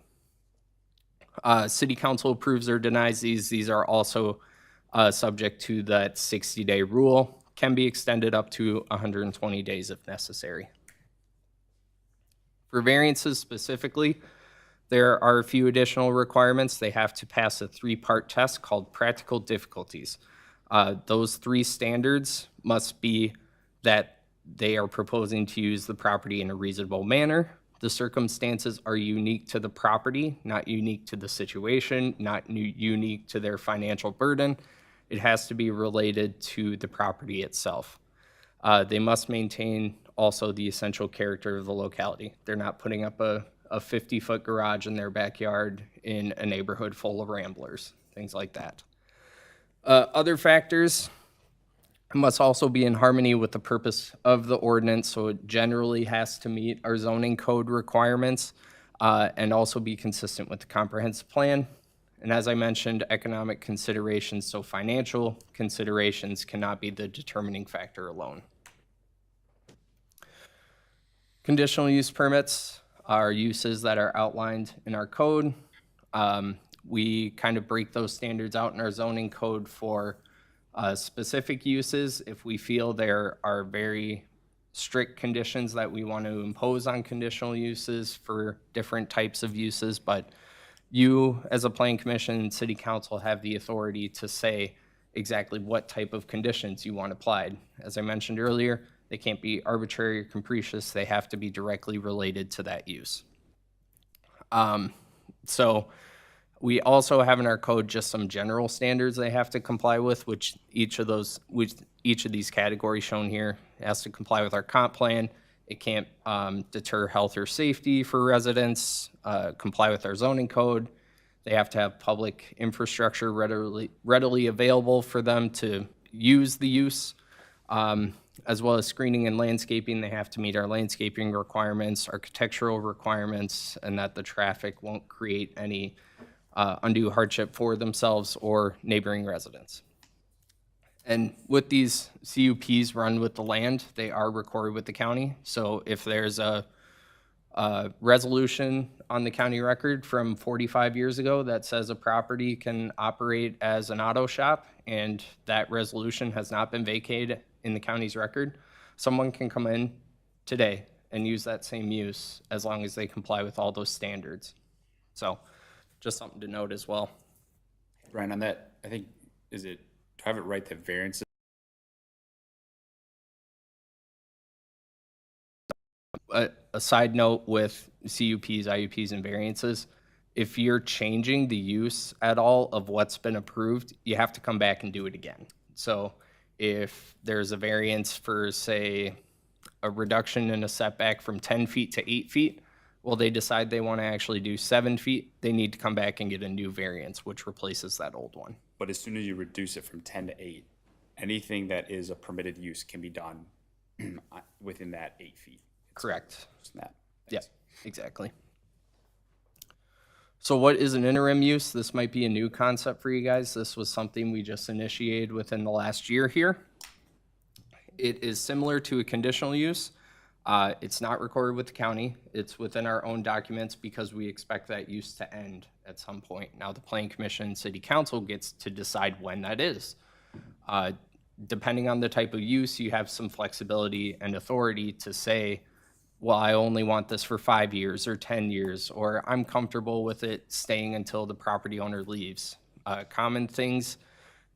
City council approves or denies these. These are also subject to that 60-day rule, can be extended up to 120 days if necessary. For variances specifically, there are a few additional requirements. They have to pass a 3-part test called practical difficulties. Those 3 standards must be that they are proposing to use the property in a reasonable manner. The circumstances are unique to the property, not unique to the situation, not unique to their financial burden. It has to be related to the property itself. They must maintain also the essential character of the locality. They're not putting up a 50-foot garage in their backyard in a neighborhood full of ramblers, things like that. Other factors, it must also be in harmony with the purpose of the ordinance, so it generally has to meet our zoning code requirements and also be consistent with the comprehensive plan. And as I mentioned, economic considerations, so financial considerations cannot be the determining factor alone. Conditional use permits are uses that are outlined in our code. We kind of break those standards out in our zoning code for specific uses. If we feel there are very strict conditions that we want to impose on conditional uses for different types of uses, but you, as a planning commission and city council, have the authority to say exactly what type of conditions you want applied. As I mentioned earlier, they can't be arbitrary or capricious. They have to be directly related to that use. So we also have in our code just some general standards they have to comply with, which each of these categories shown here has to comply with our comp plan. It can't deter health or safety for residents, comply with our zoning code. They have to have public infrastructure readily available for them to use the use, as well as screening and landscaping. They have to meet our landscaping requirements, architectural requirements, and that the traffic won't create any undue hardship for themselves or neighboring residents. And with these CUPs run with the land, they are recorded with the county. So if there's a resolution on the county record from 45 years ago that says a property can operate as an auto shop and that resolution has not been vacated in the county's record, someone can come in today and use that same use as long as they comply with all those standards. So just something to note as well. Brian, on that, I think, do I have it right that variances? A side note with CUPs, IUPs, and variances, if you're changing the use at all of what's been approved, you have to come back and do it again. So if there's a variance for, say, a reduction in a setback from 10 feet to 8 feet, well, they decide they want to actually do 7 feet, they need to come back and get a new variance, which replaces that old one. But as soon as you reduce it from 10 to 8, anything that is a permitted use can be done within that 8 feet. Correct. Just that. Yeah, exactly. So what is an interim use? This might be a new concept for you guys. This was something we just initiated within the last year here. It is similar to a conditional use. It's not recorded with the county. It's within our own documents because we expect that use to end at some point. Now the Planning Commission and City Council gets to decide when that is. Depending on the type of use, you have some flexibility and authority to say, well, I only want this for 5 years or 10 years, or I'm comfortable with it staying until the property owner leaves. Common things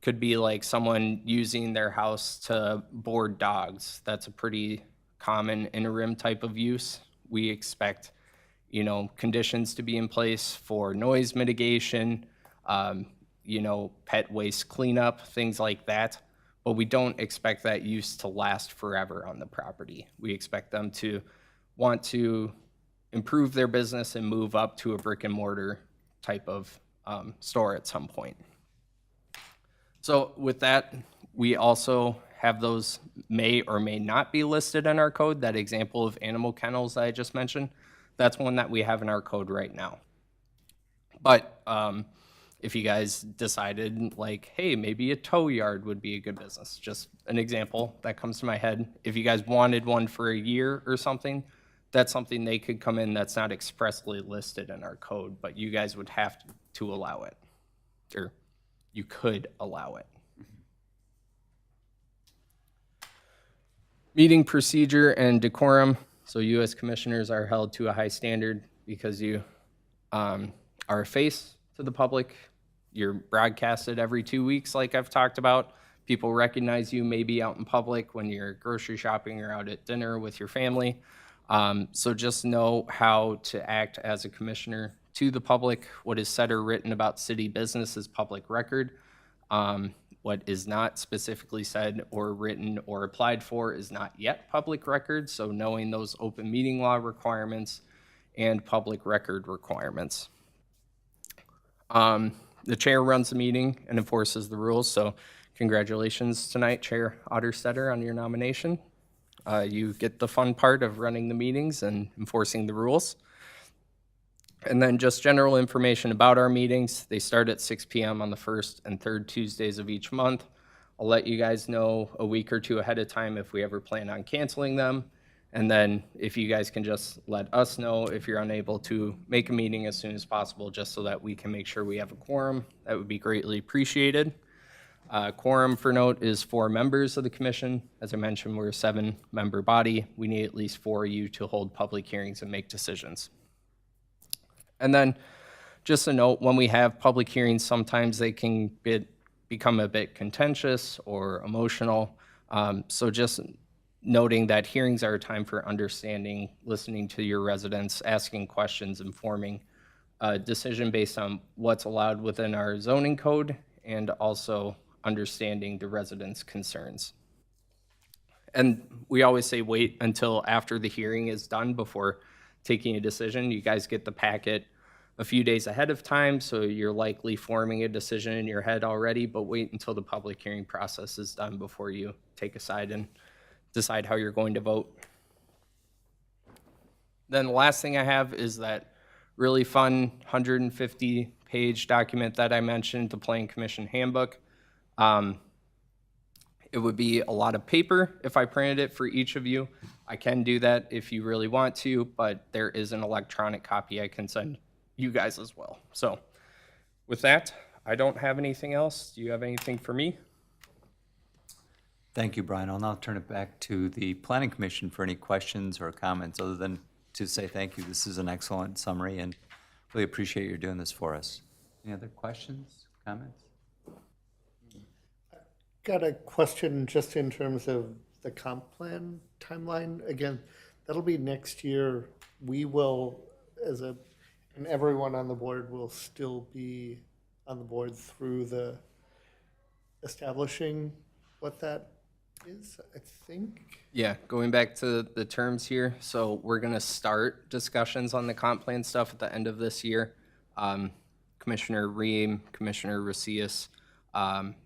Could be like someone using their house to board dogs. That's a pretty common interim type of use. We expect, conditions to be in place for noise mitigation, pet waste cleanup, things like that. But we don't expect that use to last forever on the property. We expect them to want to improve their business and move up to a brick and mortar type of store at some point. So with that, we also have those may or may not be listed in our code. That example of animal kennels that I just mentioned, that's one that we have in our code right now. But if you guys decided like, hey, maybe a tow yard would be a good business, just an example that comes to my head. If you guys wanted one for a year or something, that's something they could come in that's not expressly listed in our code, but you guys would have to allow it, or you could allow it. Meeting procedure and decorum. So you as commissioners are held to a high standard because you are a face to the public. You're broadcasted every 2 weeks, like I've talked about. People recognize you maybe out in public when you're grocery shopping or out at dinner with your family. So just know how to act as a commissioner to the public. What is said or written about city business is public record. What is not specifically said or written or applied for is not yet public record. So knowing those open meeting law requirements and public record requirements. The chair runs the meeting and enforces the rules. So congratulations tonight, Chair Otterstetter, on your nomination. You get the fun part of running the meetings and enforcing the rules. And then just general information about our meetings. They start at 6 p.m. on the first and third Tuesdays of each month. I'll let you guys know a week or two ahead of time if we ever plan on canceling them. And then if you guys can just let us know if you're unable to make a meeting as soon as possible, just so that we can make sure we have a quorum, that would be greatly appreciated. Quorum, for note, is 4 members of the commission. As I mentioned, we're a 7-member body. We need at least 4 of you to hold public hearings and make decisions. And then just a note, when we have public hearings, sometimes they can become a bit contentious or emotional. So just noting that hearings are a time for understanding, listening to your residents, asking questions, and forming a decision based on what's allowed within our zoning code, and also understanding the residents' concerns. And we always say wait until after the hearing is done before taking a decision. You guys get the packet a few days ahead of time, so you're likely forming a decision in your head already, but wait until the public hearing process is done before you take a side and decide how you're going to vote. Then the last thing I have is that really fun 150-page document that I mentioned, the Planning Commission Handbook. It would be a lot of paper if I printed it for each of you. I can do that if you really want to, but there is an electronic copy I can send you guys as well. So with that, I don't have anything else. Do you have anything for me? Thank you, Brian. I'll now turn it back to the Planning Commission for any questions or comments, other than to say thank you. This is an excellent summary, and really appreciate you doing this for us. Any other questions, comments? Got a question just in terms of the comp plan timeline. Again, that'll be next year. We will, and everyone on the board will still be on the board through the establishing what that is, I think. Yeah, going back to the terms here, so we're gonna start discussions on the comp plan stuff at the end of this year. Commissioner Ream, Commissioner Racius,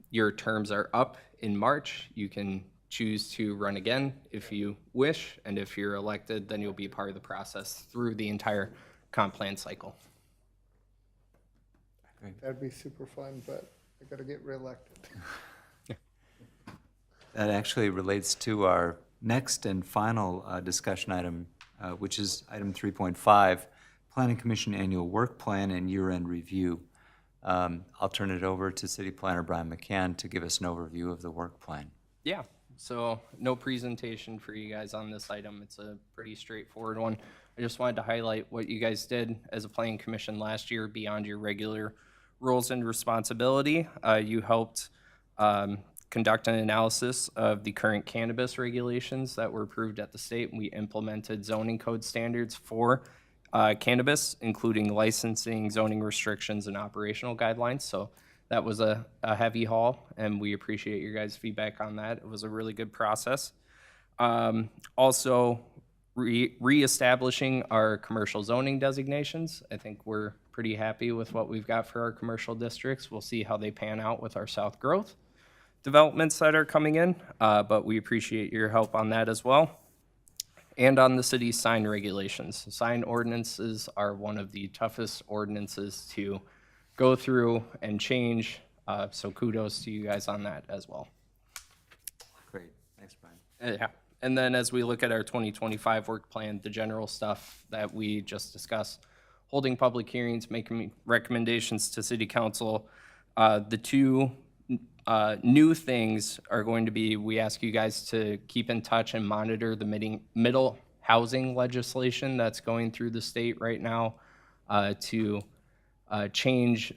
your terms are up in March. You can choose to run again if you wish, and if you're elected, then you'll be part of the process through the entire comp plan cycle. That'd be super fun, but I gotta get reelected. That actually relates to our next and final discussion item, which is item 3.5, Planning Commission Annual Work Plan and Year-End Review. I'll turn it over to City Planner Brian McCann to give us an overview of the work plan. Yeah, so no presentation for you guys on this item. It's a pretty straightforward one. I just wanted to highlight what you guys did as a planning commission last year beyond your regular roles and responsibility. You helped conduct an analysis of the current cannabis regulations that were approved at the state. We implemented zoning code standards for cannabis, including licensing, zoning restrictions, and operational guidelines. So that was a heavy haul, and we appreciate your guys' feedback on that. It was a really good process. Also, reestablishing our commercial zoning designations. I think we're pretty happy with what we've got for our commercial districts. We'll see how they pan out with our South Growth developments that are coming in, but we appreciate your help on that as well. And on the city's sign regulations. Sign ordinances are one of the toughest ordinances to go through and change, so kudos to you guys on that as well. Great, thanks, Brian. Yeah, and then as we look at our 2025 work plan, the general stuff that we just discussed, holding public hearings, making recommendations to city council. The two new things are going to be, we ask you guys to keep in touch and monitor the middle housing legislation that's going through the state right now to change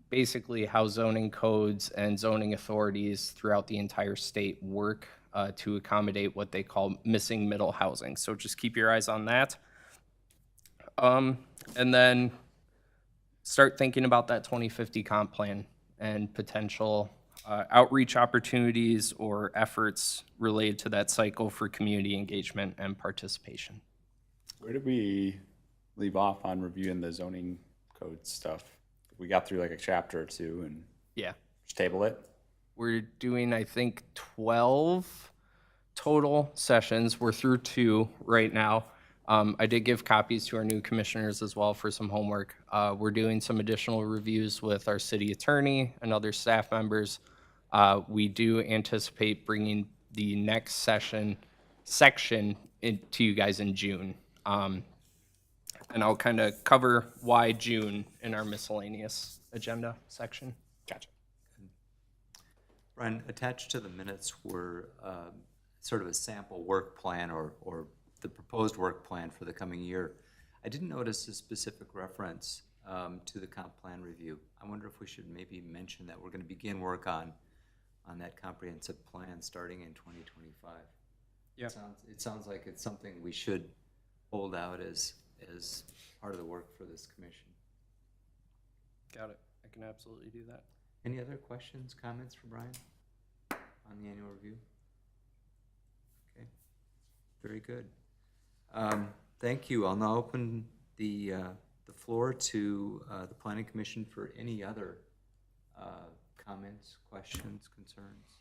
basically how zoning codes and zoning authorities throughout the entire state work to accommodate what they call missing middle housing. So just keep your eyes on that. And then start thinking about that 2050 comp plan and potential outreach opportunities or efforts related to that cycle for community engagement and participation. Where did we leave off on reviewing the zoning code stuff? We got through like a chapter or two and Yeah. just table it. We're doing, I think, 12 total sessions. We're through 2 right now. I did give copies to our new commissioners as well for some homework. We're doing some additional reviews with our city attorney and other staff members. We do anticipate bringing the next section to you guys in June. And I'll kind of cover why June in our miscellaneous agenda section. Gotcha. Brian, attached to the minutes were sort of a sample work plan or the proposed work plan for the coming year. I didn't notice a specific reference to the comp plan review. I wonder if we should maybe mention that we're going to begin work on that comprehensive plan starting in 2025. Yeah. It sounds like it's something we should hold out as part of the work for this commission. Got it. I can absolutely do that. Any other questions, comments for Brian on the annual review? Okay, very good. Thank you. I'll now open the floor to the Planning Commission for any other comments, questions, concerns.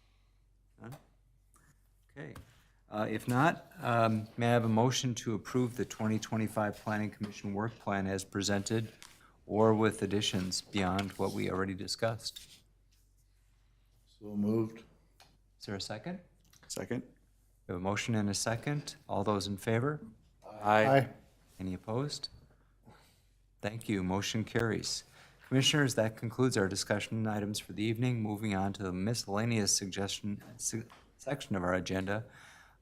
None? Okay. If not, may I have a motion to approve the 2025 Planning Commission work plan as presented or with additions beyond what we already discussed? So moved. Is there a second? Second? We have a motion and a second. All those in favor? Aye. Any opposed? Thank you. Motion carries. Commissioners, that concludes our discussion items for the evening. Moving on to the miscellaneous section of our agenda.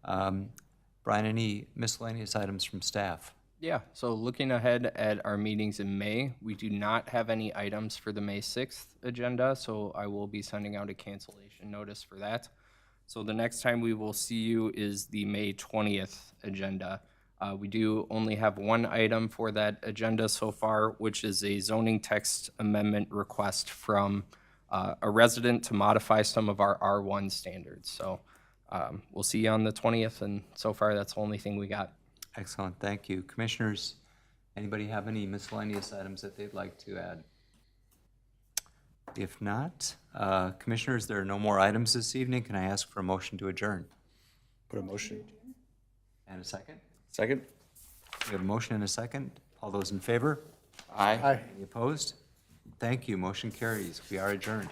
Brian, any miscellaneous items from staff? Yeah, so looking ahead at our meetings in May, we do not have any items for the May 6th agenda, so I will be sending out a cancellation notice for that. So the next time we will see you is the May 20th agenda. We do only have one item for that agenda so far, which is a zoning text amendment request from a resident to modify some of our R1 standards. So we'll see you on the 20th, and so far that's the only thing we got. Excellent, thank you. Commissioners, anybody have any miscellaneous items that they'd like to add? If not, Commissioners, there are no more items this evening. Can I ask for a motion to adjourn? Put a motion. And a second? Second? We have a motion and a second. All those in favor? Aye. Aye. Any opposed? Thank you, motion carries. We are adjourned.